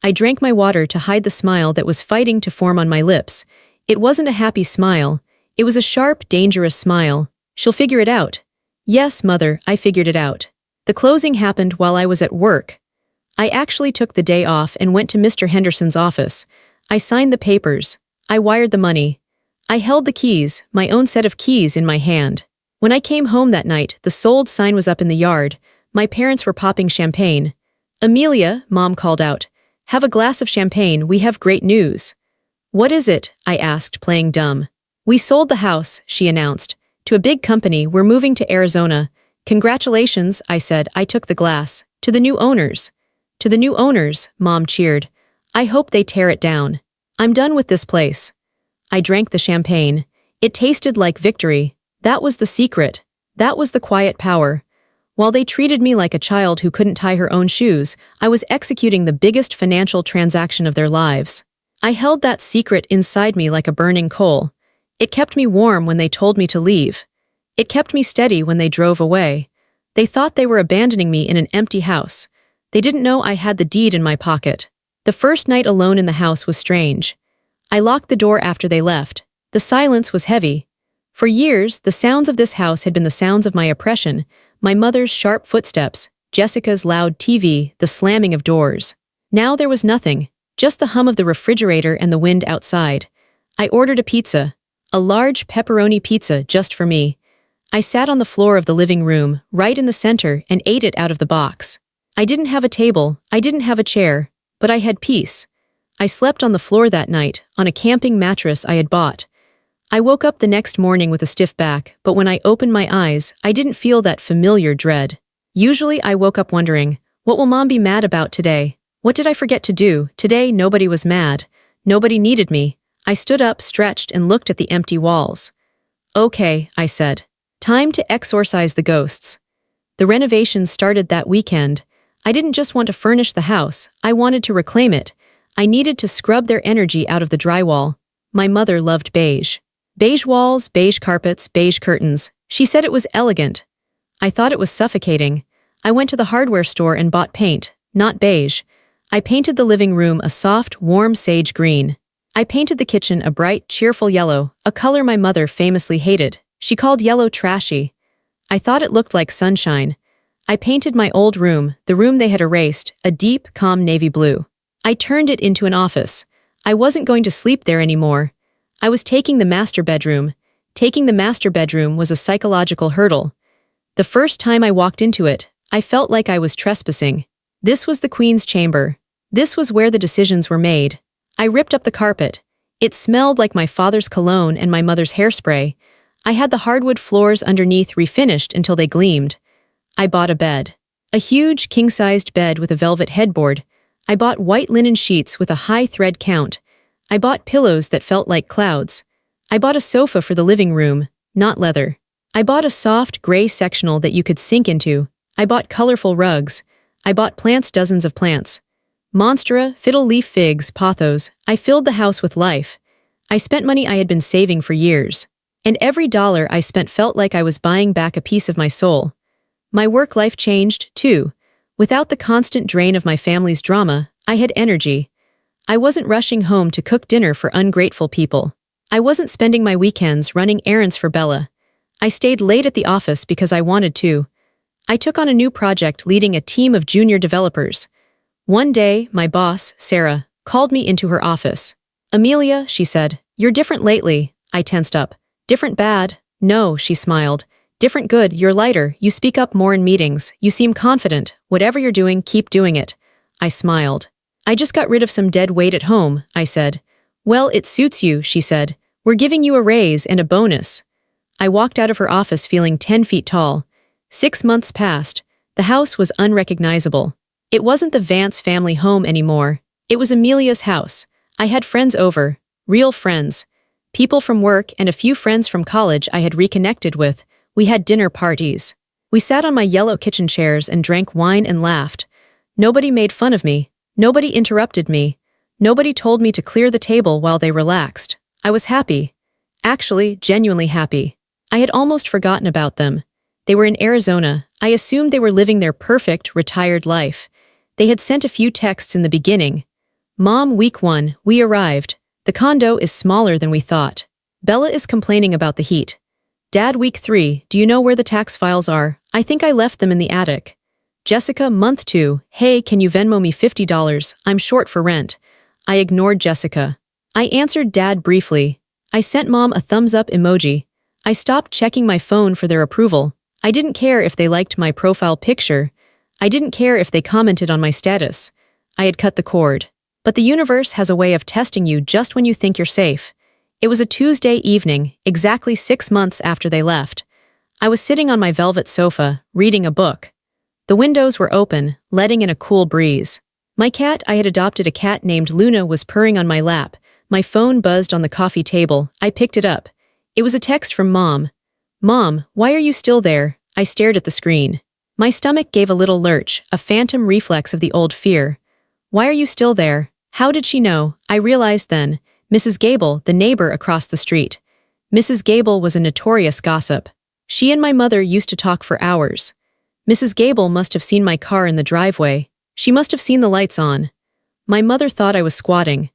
I drank my water to hide the smile that was fighting to form on my lips. It wasn't a happy smile. It was a sharp, dangerous smile. She'll figure it out. Yes, Mother, I figured it out. The closing happened while I was at work. I actually took the day off and went to Mr. Henderson's office. I signed the papers. I wired the money. I held the keys, my own set of keys, in my hand. When I came home that night, the sold sign was up in the yard. My parents were popping champagne. Amelia, Mom called out. Have a glass of champagne, we have great news. What is it? I asked, playing dumb. We sold the house, she announced. To a big company, we're moving to Arizona. Congratulations, I said. I took the glass. To the new owners. To the new owners, Mom cheered. I hope they tear it down. I'm done with this place. I drank the champagne. It tasted like victory. That was the secret. That was the quiet power. While they treated me like a child who couldn't tie her own shoes, I was executing the biggest financial transaction of their lives. I held that secret inside me like a burning coal. It kept me warm when they told me to leave. It kept me steady when they drove away. They thought they were abandoning me in an empty house. They didn't know I had the deed in my pocket. The first night alone in the house was strange. I locked the door after they left. The silence was heavy. For years, the sounds of this house had been the sounds of my oppression, my mother's sharp footsteps, Jessica's loud TV, the slamming of doors. Now there was nothing, just the hum of the refrigerator and the wind outside. I ordered a pizza, a large pepperoni pizza just for me. I sat on the floor of the living room, right in the center, and ate it out of the box. I didn't have a table, I didn't have a chair, but I had peace. I slept on the floor that night, on a camping mattress I had bought. I woke up the next morning with a stiff back, but when I opened my eyes, I didn't feel that familiar dread. Usually I woke up wondering, what will Mom be mad about today? What did I forget to do? Today nobody was mad. Nobody needed me. I stood up, stretched, and looked at the empty walls. Okay, I said. Time to exorcise the ghosts. The renovations started that weekend. I didn't just want to furnish the house, I wanted to reclaim it. I needed to scrub their energy out of the drywall. My mother loved beige. Beige walls, beige carpets, beige curtains. She said it was elegant. I thought it was suffocating. I went to the hardware store and bought paint, not beige. I painted the living room a soft, warm sage green. I painted the kitchen a bright, cheerful yellow, a color my mother famously hated. She called yellow trashy. I thought it looked like sunshine. I painted my old room, the room they had erased, a deep, calm navy blue. I turned it into an office. I wasn't going to sleep there anymore. I was taking the master bedroom. Taking the master bedroom was a psychological hurdle. The first time I walked into it, I felt like I was trespassing. This was the Queen's chamber. This was where the decisions were made. I ripped up the carpet. It smelled like my father's cologne and my mother's hairspray. I had the hardwood floors underneath refinished until they gleamed. I bought a bed. A huge, king-sized bed with a velvet headboard. I bought white linen sheets with a high thread count. I bought pillows that felt like clouds. I bought a sofa for the living room, not leather. I bought a soft, gray sectional that you could sink into. I bought colorful rugs. I bought plants, dozens of plants. Monstera, fiddle leaf figs, pothos. I filled the house with life. I spent money I had been saving for years. And every dollar I spent felt like I was buying back a piece of my soul. My work life changed, too. Without the constant drain of my family's drama, I had energy. I wasn't rushing home to cook dinner for ungrateful people. I wasn't spending my weekends running errands for Bella. I stayed late at the office because I wanted to. I took on a new project leading a team of junior developers. One day, my boss, Sarah, called me into her office. Amelia, she said, you're different lately. I tensed up. Different bad? No, she smiled. Different good, you're lighter, you speak up more in meetings, you seem confident. Whatever you're doing, keep doing it. I smiled. I just got rid of some dead weight at home, I said. Well, it suits you, she said. We're giving you a raise and a bonus. I walked out of her office feeling 10 feet tall. 6 months passed. The house was unrecognizable. It wasn't the Vance family home anymore. It was Amelia's house. I had friends over, real friends. People from work and a few friends from college I had reconnected with. We had dinner parties. We sat on my yellow kitchen chairs and drank wine and laughed. Nobody made fun of me. Nobody interrupted me. Nobody told me to clear the table while they relaxed. I was happy. Actually, genuinely happy. I had almost forgotten about them. They were in Arizona. I assumed they were living their perfect, retired life. They had sent a few texts in the beginning. Mom, week 1, we arrived. The condo is smaller than we thought. Bella is complaining about the heat. Dad, week 3, do you know where the tax files are? I think I left them in the attic. Jessica, month 2, hey, can you Venmo me $50? I'm short for rent. I ignored Jessica. I answered Dad briefly. I sent Mom a thumbs-up emoji. I stopped checking my phone for their approval. I didn't care if they liked my profile picture. I didn't care if they commented on my status. I had cut the cord. But the universe has a way of testing you just when you think you're safe. It was a Tuesday evening, exactly 6 months after they left. I was sitting on my velvet sofa, reading a book. The windows were open, letting in a cool breeze. My cat, I had adopted a cat named Luna, was purring on my lap. My phone buzzed on the coffee table. I picked it up. It was a text from Mom. Mom, why are you still there? I stared at the screen. My stomach gave a little lurch, a phantom reflex of the old fear. Why are you still there? How did she know? I realized then. Mrs. Gable, the neighbor across the street. Mrs. Gable was a notorious gossip. She and my mother used to talk for hours. Mrs. Gable must have seen my car in the driveway. She must have seen the lights on. My mother thought I was squatting.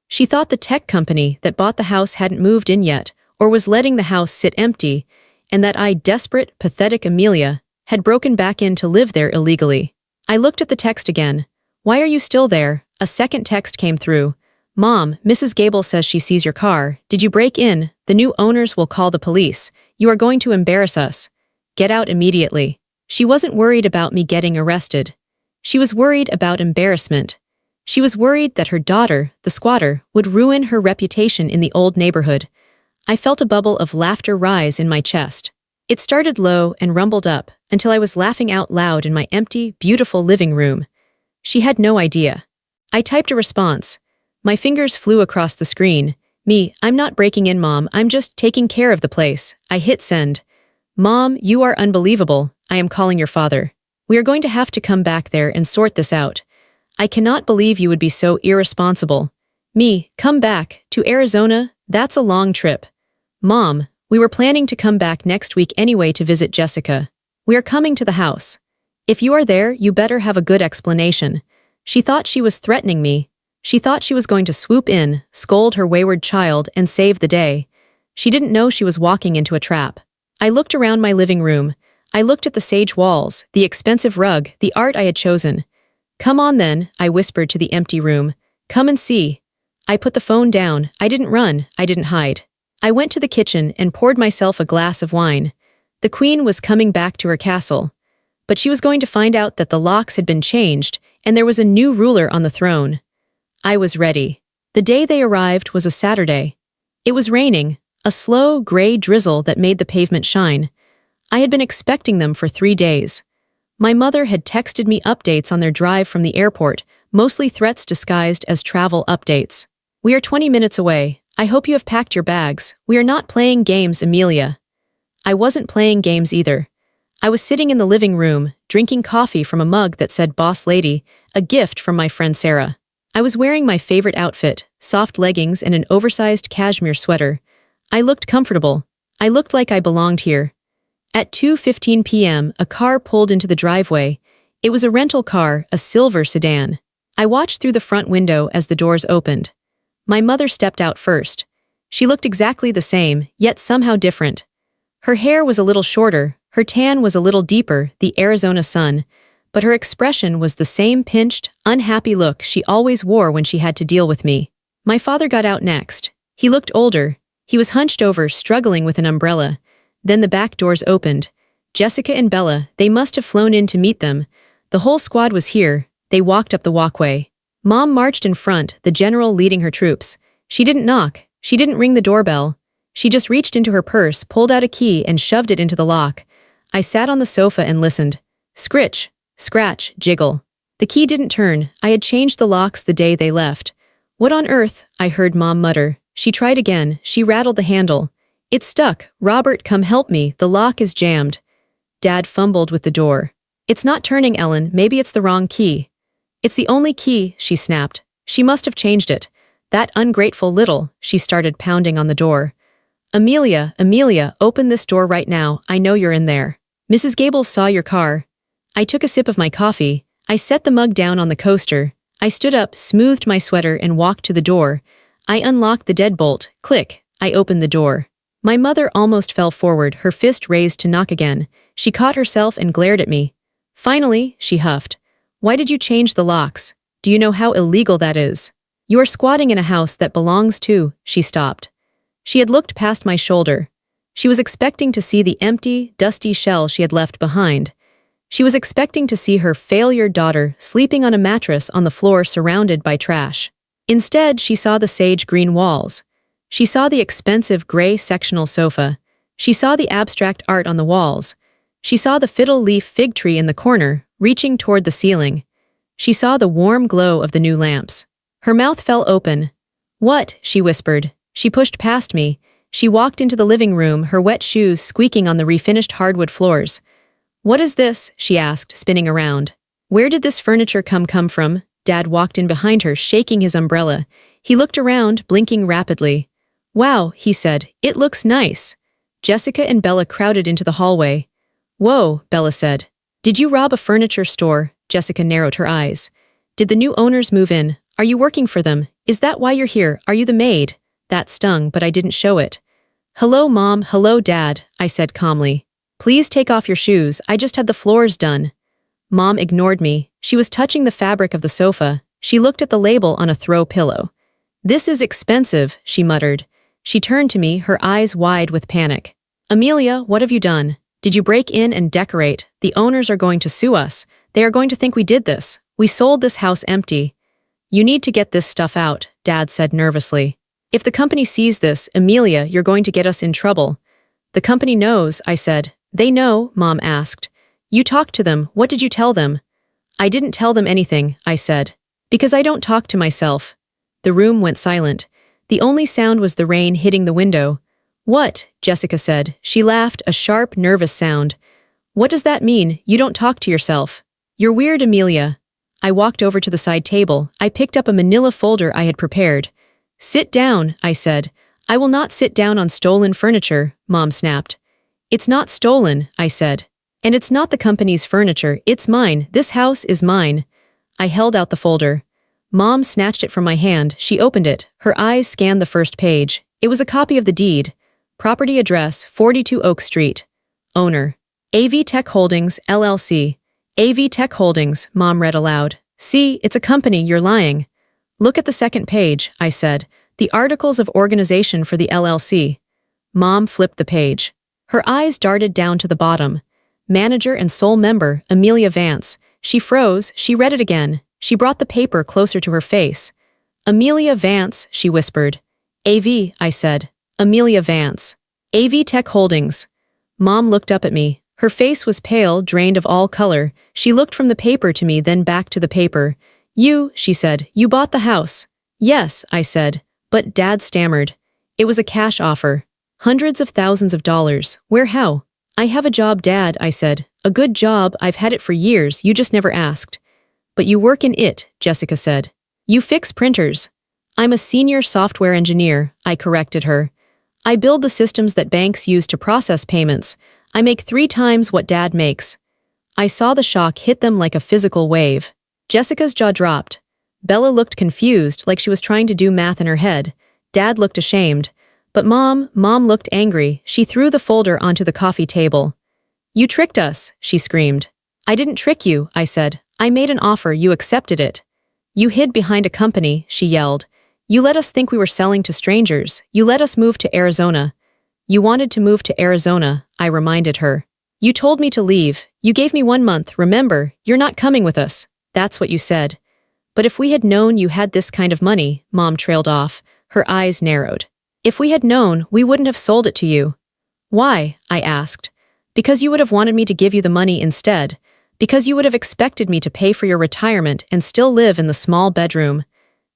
She thought the tech company that bought the house hadn't moved in yet, or was letting the house sit empty, and that I, desperate, pathetic Amelia, had broken back in to live there illegally. I looked at the text again. Why are you still there? A second text came through. Mom, Mrs. Gable says she sees your car. Did you break in? The new owners will call the police. You are going to embarrass us. Get out immediately. She wasn't worried about me getting arrested. She was worried about embarrassment. She was worried that her daughter, the squatter, would ruin her reputation in the old neighborhood. I felt a bubble of laughter rise in my chest. It started low and rumbled up until I was laughing out loud in my empty, beautiful living room. She had no idea. I typed a response. My fingers flew across the screen. I'm not breaking in, Mom, I'm just taking care of the place. I hit send. Mom, you are unbelievable. I am calling your father. We are going to have to come back there and sort this out. I cannot believe you would be so irresponsible. Come back, to Arizona? That's a long trip. Mom, we were planning to come back next week anyway to visit Jessica. We are coming to the house. If you are there, you better have a good explanation. She thought she was threatening me. She thought she was going to swoop in, scold her wayward child, and save the day. She didn't know she was walking into a trap. I looked around my living room. I looked at the sage walls, the expensive rug, the art I had chosen. Come on then, I whispered to the empty room. Come and see. I put the phone down. I didn't run. I didn't hide. I went to the kitchen and poured myself a glass of wine. The queen was coming back to her castle. But she was going to find out that the locks had been changed and there was a new ruler on the throne. I was ready. The day they arrived was a Saturday. It was raining, a slow, gray drizzle that made the pavement shine. I had been expecting them for 3 days. My mother had texted me updates on their drive from the airport, mostly threats disguised as travel updates. We are 20 minutes away. I hope you have packed your bags. We are not playing games, Amelia. I wasn't playing games either. I was sitting in the living room, drinking coffee from a mug that said Boss Lady, a gift from my friend Sarah. I was wearing my favorite outfit, soft leggings and an oversized cashmere sweater. I looked comfortable. I looked like I belonged here. At 2:15 p.m., a car pulled into the driveway. It was a rental car, a silver sedan. I watched through the front window as the doors opened. My mother stepped out first. She looked exactly the same, yet somehow different. Her hair was a little shorter, her tan was a little deeper, the Arizona sun, but her expression was the same pinched, unhappy look she always wore when she had to deal with me. My father got out next. He looked older. He was hunched over, struggling with an umbrella. Then the back doors opened. Jessica and Bella, they must have flown in to meet them. The whole squad was here. They walked up the walkway. Mom marched in front, the general leading her troops. She didn't knock. She didn't ring the doorbell. She just reached into her purse, pulled out a key, and shoved it into the lock. I sat on the sofa and listened. Scritch, scratch, jiggle. The key didn't turn. I had changed the locks the day they left. What on earth? I heard Mom mutter. She tried again. She rattled the handle. It's stuck. Robert, come help me. The lock is jammed. Dad fumbled with the door. It's not turning, Ellen. Maybe it's the wrong key. It's the only key, she snapped. She must have changed it. That ungrateful little, she started pounding on the door. Amelia, open this door right now. I know you're in there. Mrs. Gables saw your car. I took a sip of my coffee. I set the mug down on the coaster. I stood up, smoothed my sweater, and walked to the door. I unlocked the deadbolt. Click. I opened the door. My mother almost fell forward, her fist raised to knock again. She caught herself and glared at me. Finally, she huffed. Why did you change the locks? Do you know how illegal that is? You are squatting in a house that belongs to, she stopped. She had looked past my shoulder. She was expecting to see the empty, dusty shell she had left behind. She was expecting to see her failure daughter sleeping on a mattress on the floor surrounded by trash. Instead, she saw the sage green walls. She saw the expensive gray sectional sofa. She saw the abstract art on the walls. She saw the fiddle leaf fig tree in the corner, reaching toward the ceiling. She saw the warm glow of the new lamps. Her mouth fell open. What? She whispered. She pushed past me. She walked into the living room, her wet shoes squeaking on the refinished hardwood floors. What is this? She asked, spinning around. Where did this furniture come from? Dad walked in behind her, shaking his umbrella. He looked around, blinking rapidly. Wow, he said. It looks nice. Jessica and Bella crowded into the hallway. Whoa, Bella said. Did you rob a furniture store? Jessica narrowed her eyes. Did the new owners move in? Are you working for them? Is that why you're here? Are you the maid? That stung, but I didn't show it. Hello, Mom. Hello, Dad, I said calmly. Please take off your shoes. I just had the floors done. Mom ignored me. She was touching the fabric of the sofa. She looked at the label on a throw pillow. This is expensive, she muttered. She turned to me, her eyes wide with panic. Amelia, what have you done? Did you break in and decorate? The owners are going to sue us. They are going to think we did this. We sold this house empty. You need to get this stuff out, Dad said nervously. If the company sees this, Amelia, you're going to get us in trouble. The company knows, I said. They know, Mom asked. You talked to them, what did you tell them? I didn't tell them anything, I said. Because I don't talk to myself. The room went silent. The only sound was the rain hitting the window. What? Jessica said. She laughed, a sharp, nervous sound. What does that mean? You don't talk to yourself. You're weird, Amelia. I walked over to the side table. I picked up a manila folder I had prepared. Sit down, I said. I will not sit down on stolen furniture, Mom snapped. It's not stolen, I said. And it's not the company's furniture, it's mine. This house is mine. I held out the folder. Mom snatched it from my hand. She opened it. Her eyes scanned the first page. It was a copy of the deed. Property address, 42 Oak Street. Owner. AV Tech Holdings, LLC. AV Tech Holdings, Mom read aloud. See, it's a company, you're lying. Look at the second page, I said. The articles of organization for the LLC. Mom flipped the page. Her eyes darted down to the bottom. Manager and sole member, Amelia Vance. She froze, she read it again. She brought the paper closer to her face. Amelia Vance, she whispered. AV, I said. Amelia Vance. AV Tech Holdings. Mom looked up at me. Her face was pale, drained of all color. She looked from the paper to me, then back to the paper. You, she said, you bought the house. Yes, I said. But Dad stammered. It was a cash offer. Hundreds of thousands of dollars. Where, how? I have a job, Dad, I said. A good job, I've had it for years, you just never asked. But you work in it, Jessica said. You fix printers. I'm a senior software engineer, I corrected her. I build the systems that banks use to process payments. I make 3 times what Dad makes. I saw the shock hit them like a physical wave. Jessica's jaw dropped. Bella looked confused, like she was trying to do math in her head. Dad looked ashamed. But Mom looked angry. She threw the folder onto the coffee table. You tricked us, she screamed. I didn't trick you, I said. I made an offer, you accepted it. You hid behind a company, she yelled. You let us think we were selling to strangers. You let us move to Arizona. You wanted to move to Arizona, I reminded her. You told me to leave. You gave me 1 month, remember, you're not coming with us. That's what you said. But if we had known you had this kind of money, Mom trailed off. Her eyes narrowed. If we had known, we wouldn't have sold it to you. Why? I asked. Because you would have wanted me to give you the money instead. Because you would have expected me to pay for your retirement and still live in the small bedroom.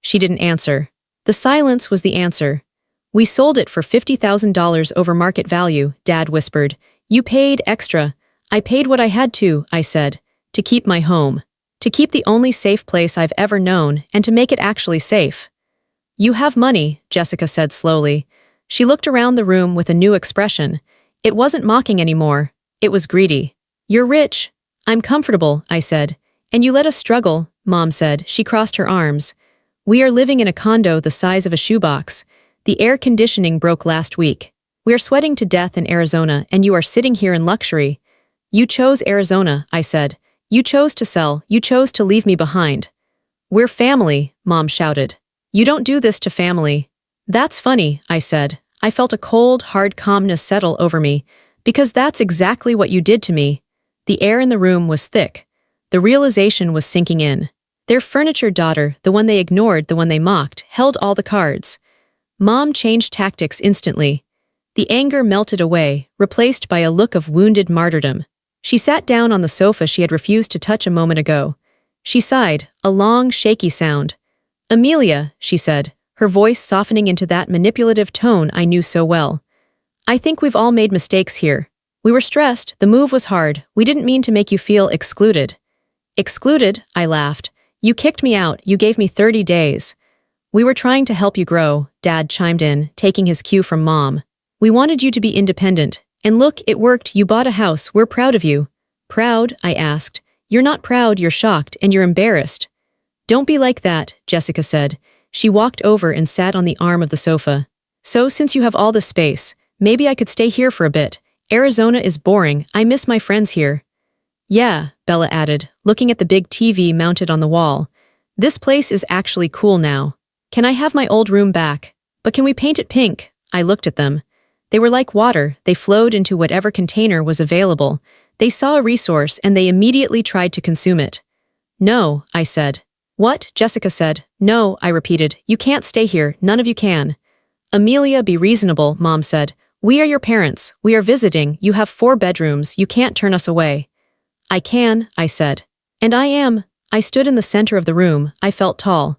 She didn't answer. The silence was the answer. We sold it for $50,000 over market value, Dad whispered. You paid extra. I paid what I had to, I said. To keep my home. To keep the only safe place I've ever known, and to make it actually safe. You have money, Jessica said slowly. She looked around the room with a new expression. It wasn't mocking anymore. It was greedy. You're rich. I'm comfortable, I said. And you let us struggle, Mom said. She crossed her arms. We are living in a condo the size of a shoebox. The air conditioning broke last week. We are sweating to death in Arizona, and you are sitting here in luxury. You chose Arizona, I said. You chose to sell. You chose to leave me behind. We're family, Mom shouted. You don't do this to family. That's funny, I said. I felt a cold, hard calmness settle over me. Because that's exactly what you did to me. The air in the room was thick. The realization was sinking in. Their furniture daughter, the one they ignored, the one they mocked, held all the cards. Mom changed tactics instantly. The anger melted away, replaced by a look of wounded martyrdom. She sat down on the sofa she had refused to touch a moment ago. She sighed, a long, shaky sound. Amelia, she said, her voice softening into that manipulative tone I knew so well. I think we've all made mistakes here. We were stressed, the move was hard, we didn't mean to make you feel excluded. Excluded? I laughed. You kicked me out, you gave me 30 days. We were trying to help you grow, Dad chimed in, taking his cue from Mom. We wanted you to be independent. And look, it worked, you bought a house, we're proud of you. Proud? I asked. You're not proud, you're shocked, and you're embarrassed. Don't be like that, Jessica said. She walked over and sat on the arm of the sofa. So since you have all this space, maybe I could stay here for a bit. Arizona is boring, I miss my friends here. Yeah, Bella added, looking at the big TV mounted on the wall. This place is actually cool now. Can I have my old room back? But can we paint it pink? I looked at them. They were like water, they flowed into whatever container was available. They saw a resource and they immediately tried to consume it. No, I said. What? Jessica said. No, I repeated. You can't stay here. None of you can. Amelia, be reasonable, Mom said. We are your parents. We are visiting. You have 4 bedrooms. You can't turn us away. I can, I said. And I am. I stood in the center of the room. I felt tall.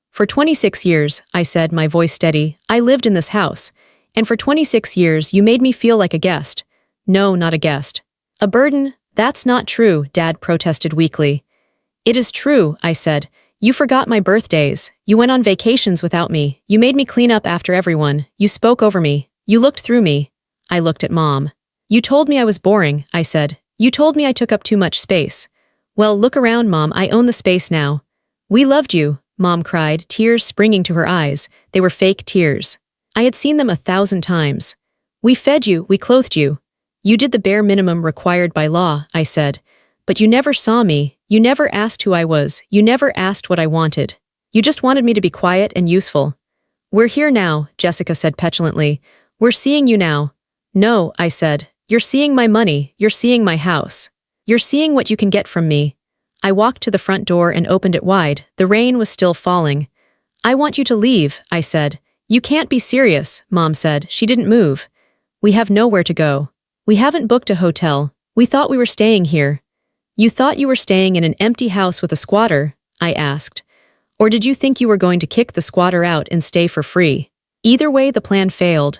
For 26 years, I said, my voice steady, I lived in this house. And for 26 years, you made me feel like a guest. No, not a guest. A burden? That's not true, Dad protested weakly. It is true, I said. You forgot my birthdays. You went on vacations without me. You made me clean up after everyone. You spoke over me. You looked through me. I looked at Mom. You told me I was boring, I said. You told me I took up too much space. Well, look around, Mom. I own the space now. We loved you, Mom cried, tears springing to her eyes. They were fake tears. I had seen them 1,000 times. We fed you, we clothed you. You did the bare minimum required by law, I said. But you never saw me. You never asked who I was. You never asked what I wanted. You just wanted me to be quiet and useful. We're here now, Jessica said petulantly. We're seeing you now. No, I said. You're seeing my money. You're seeing my house. You're seeing what you can get from me. I walked to the front door and opened it wide. The rain was still falling. I want you to leave, I said. You can't be serious, Mom said. She didn't move. We have nowhere to go. We haven't booked a hotel. We thought we were staying here. You thought you were staying in an empty house with a squatter? I asked. Or did you think you were going to kick the squatter out and stay for free? Either way, the plan failed.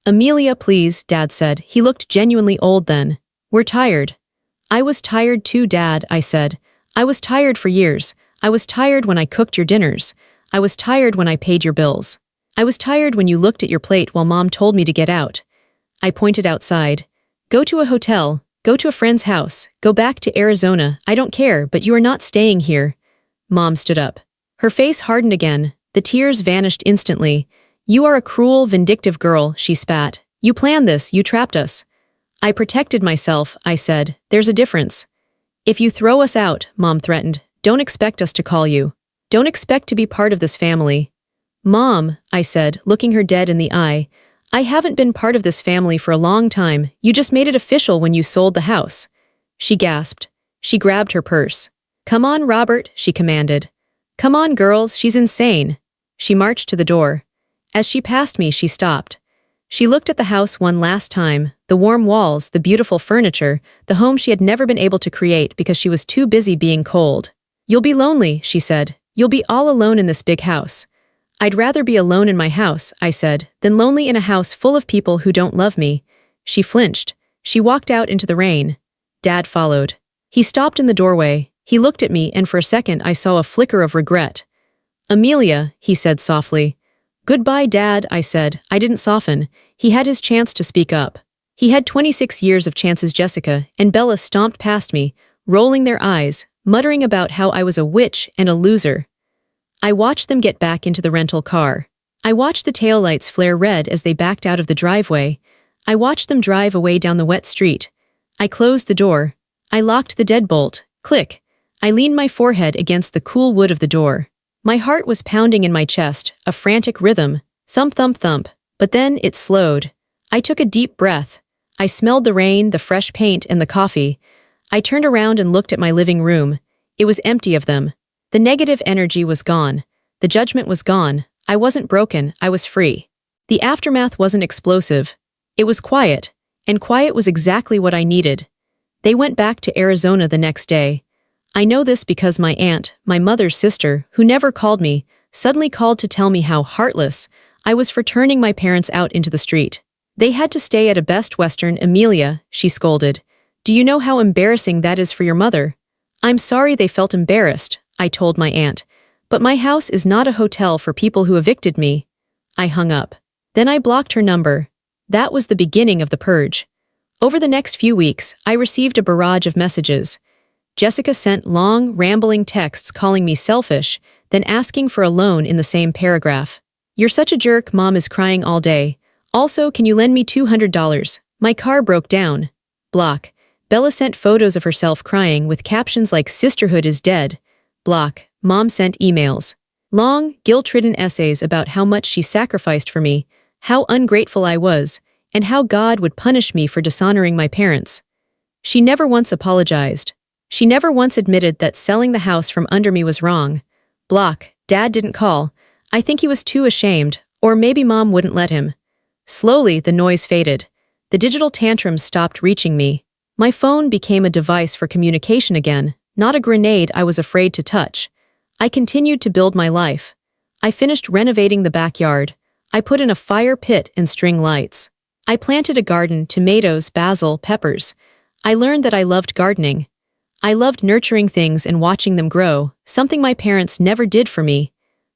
Amelia, please, Dad said. He looked genuinely old then. We're tired. I was tired too, Dad, I said. I was tired for years. I was tired when I cooked your dinners. I was tired when I paid your bills. I was tired when you looked at your plate while Mom told me to get out. I pointed outside. Go to a hotel. Go to a friend's house. Go back to Arizona. I don't care, but you are not staying here. Mom stood up. Her face hardened again. The tears vanished instantly. You are a cruel, vindictive girl, she spat. You planned this. You trapped us. I protected myself, I said. There's a difference. If you throw us out, Mom threatened, don't expect us to call you. Don't expect to be part of this family. Mom, I said, looking her dead in the eye, I haven't been part of this family for a long time. You just made it official when you sold the house. She gasped. She grabbed her purse. Come on, Robert, she commanded. Come on, girls, she's insane. She marched to the door. As she passed me, she stopped. She looked at the house one last time, the warm walls, the beautiful furniture, the home she had never been able to create because she was too busy being cold. You'll be lonely, she said. You'll be all alone in this big house. I'd rather be alone in my house, I said, than lonely in a house full of people who don't love me. She flinched. She walked out into the rain. Dad followed. He stopped in the doorway. He looked at me, and for a second I saw a flicker of regret. Amelia, he said softly. Goodbye, Dad, I said. I didn't soften. He had his chance to speak up. He had 26 years of chances. Jessica and Bella stomped past me, rolling their eyes, muttering about how I was a witch and a loser. I watched them get back into the rental car. I watched the taillights flare red as they backed out of the driveway. I watched them drive away down the wet street. I closed the door. I locked the deadbolt. Click. I leaned my forehead against the cool wood of the door. My heart was pounding in my chest, a frantic rhythm. Thump, thump, thump. But then it slowed. I took a deep breath. I smelled the rain, the fresh paint, and the coffee. I turned around and looked at my living room. It was empty of them. The negative energy was gone. The judgment was gone. I wasn't broken. I was free. The aftermath wasn't explosive. It was quiet. And quiet was exactly what I needed. They went back to Arizona the next day. I know this because my aunt, my mother's sister, who never called me, suddenly called to tell me how heartless I was for turning my parents out into the street. They had to stay at a Best Western. Amelia, she scolded. Do you know how embarrassing that is for your mother? I'm sorry they felt embarrassed, I told my aunt. But my house is not a hotel for people who evicted me. I hung up. Then I blocked her number. That was the beginning of the purge. Over the next few weeks, I received a barrage of messages. Jessica sent long, rambling texts calling me selfish, then asking for a loan in the same paragraph. You're such a jerk, Mom is crying all day. Also, can you lend me $200? My car broke down. Block. Bella sent photos of herself crying with captions like sisterhood is dead. Block. Mom sent emails. Long, guilt-ridden essays about how much she sacrificed for me, how ungrateful I was, and how God would punish me for dishonoring my parents. She never once apologized. She never once admitted that selling the house from under me was wrong. block, Dad didn't call. I think he was too ashamed, or maybe Mom wouldn't let him. Slowly, the noise faded. The digital tantrums stopped reaching me. My phone became a device for communication again, not a grenade I was afraid to touch. I continued to build my life. I finished renovating the backyard. I put in a fire pit and string lights. I planted a garden, tomatoes, basil, peppers. I learned that I loved gardening. I loved nurturing things and watching them grow, something my parents never did for me.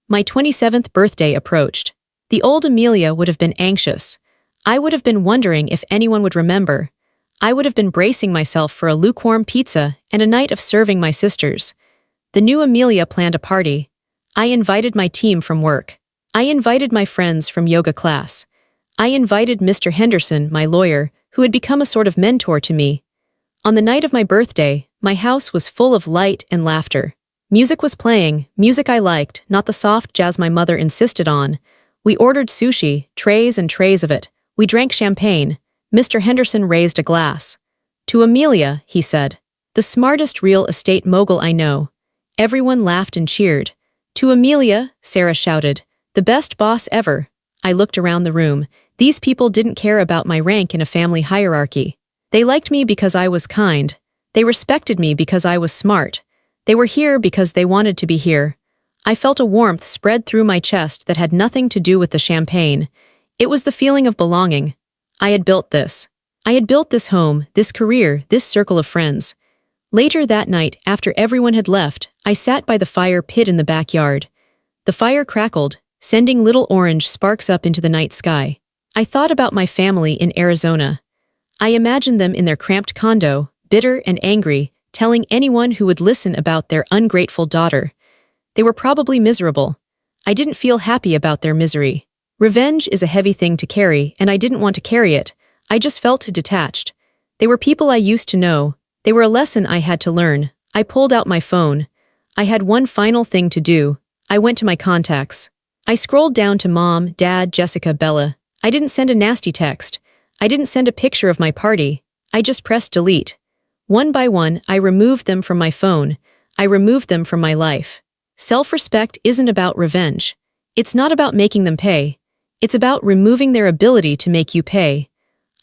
My 27th birthday approached. The old Amelia would have been anxious. I would have been wondering if anyone would remember. I would have been bracing myself for a lukewarm pizza and a night of serving my sisters. The new Amelia planned a party. I invited my team from work. I invited my friends from yoga class. I invited Mr. Henderson, my lawyer, who had become a sort of mentor to me. On the night of my birthday, my house was full of light and laughter. Music was playing, music I liked, not the soft jazz my mother insisted on. We ordered sushi, trays and trays of it. We drank champagne. Mr. Henderson raised a glass. "To Amelia," he said. "The smartest real estate mogul I know." Everyone laughed and cheered. "To Amelia," Sarah shouted. "The best boss ever." I looked around the room. These people didn't care about my rank in a family hierarchy. They liked me because I was kind. They respected me because I was smart. They were here because they wanted to be here. I felt a warmth spread through my chest that had nothing to do with the champagne. It was the feeling of belonging. I had built this. I had built this home, this career, this circle of friends. Later that night, after everyone had left, I sat by the fire pit in the backyard. The fire crackled, sending little orange sparks up into the night sky. I thought about my family in Arizona. I imagined them in their cramped condo, bitter and angry, telling anyone who would listen about their ungrateful daughter. They were probably miserable. I didn't feel happy about their misery. Revenge is a heavy thing to carry, and I didn't want to carry it. I just felt detached. They were people I used to know. They were a lesson I had to learn. I pulled out my phone. I had one final thing to do. I went to my contacts. I scrolled down to Mom, Dad, Jessica, Bella. I didn't send a nasty text. I didn't send a picture of my party. I just pressed delete. One by one, I removed them from my phone. I removed them from my life. Self-respect isn't about revenge. It's not about making them pay. It's about removing their ability to make you pay.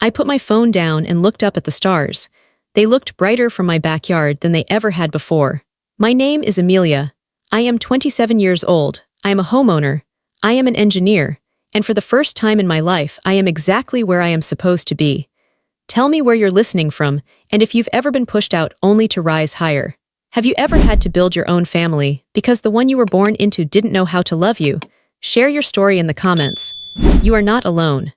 I put my phone down and looked up at the stars. They looked brighter from my backyard than they ever had before. My name is Amelia. I am 27 years old. I am a homeowner. I am an engineer. And for the first time in my life, I am exactly where I am supposed to be. Tell me where you're listening from, and if you've ever been pushed out only to rise higher. Have you ever had to build your own family because the one you were born into didn't know how to love you? Share your story in the comments. You are not alone.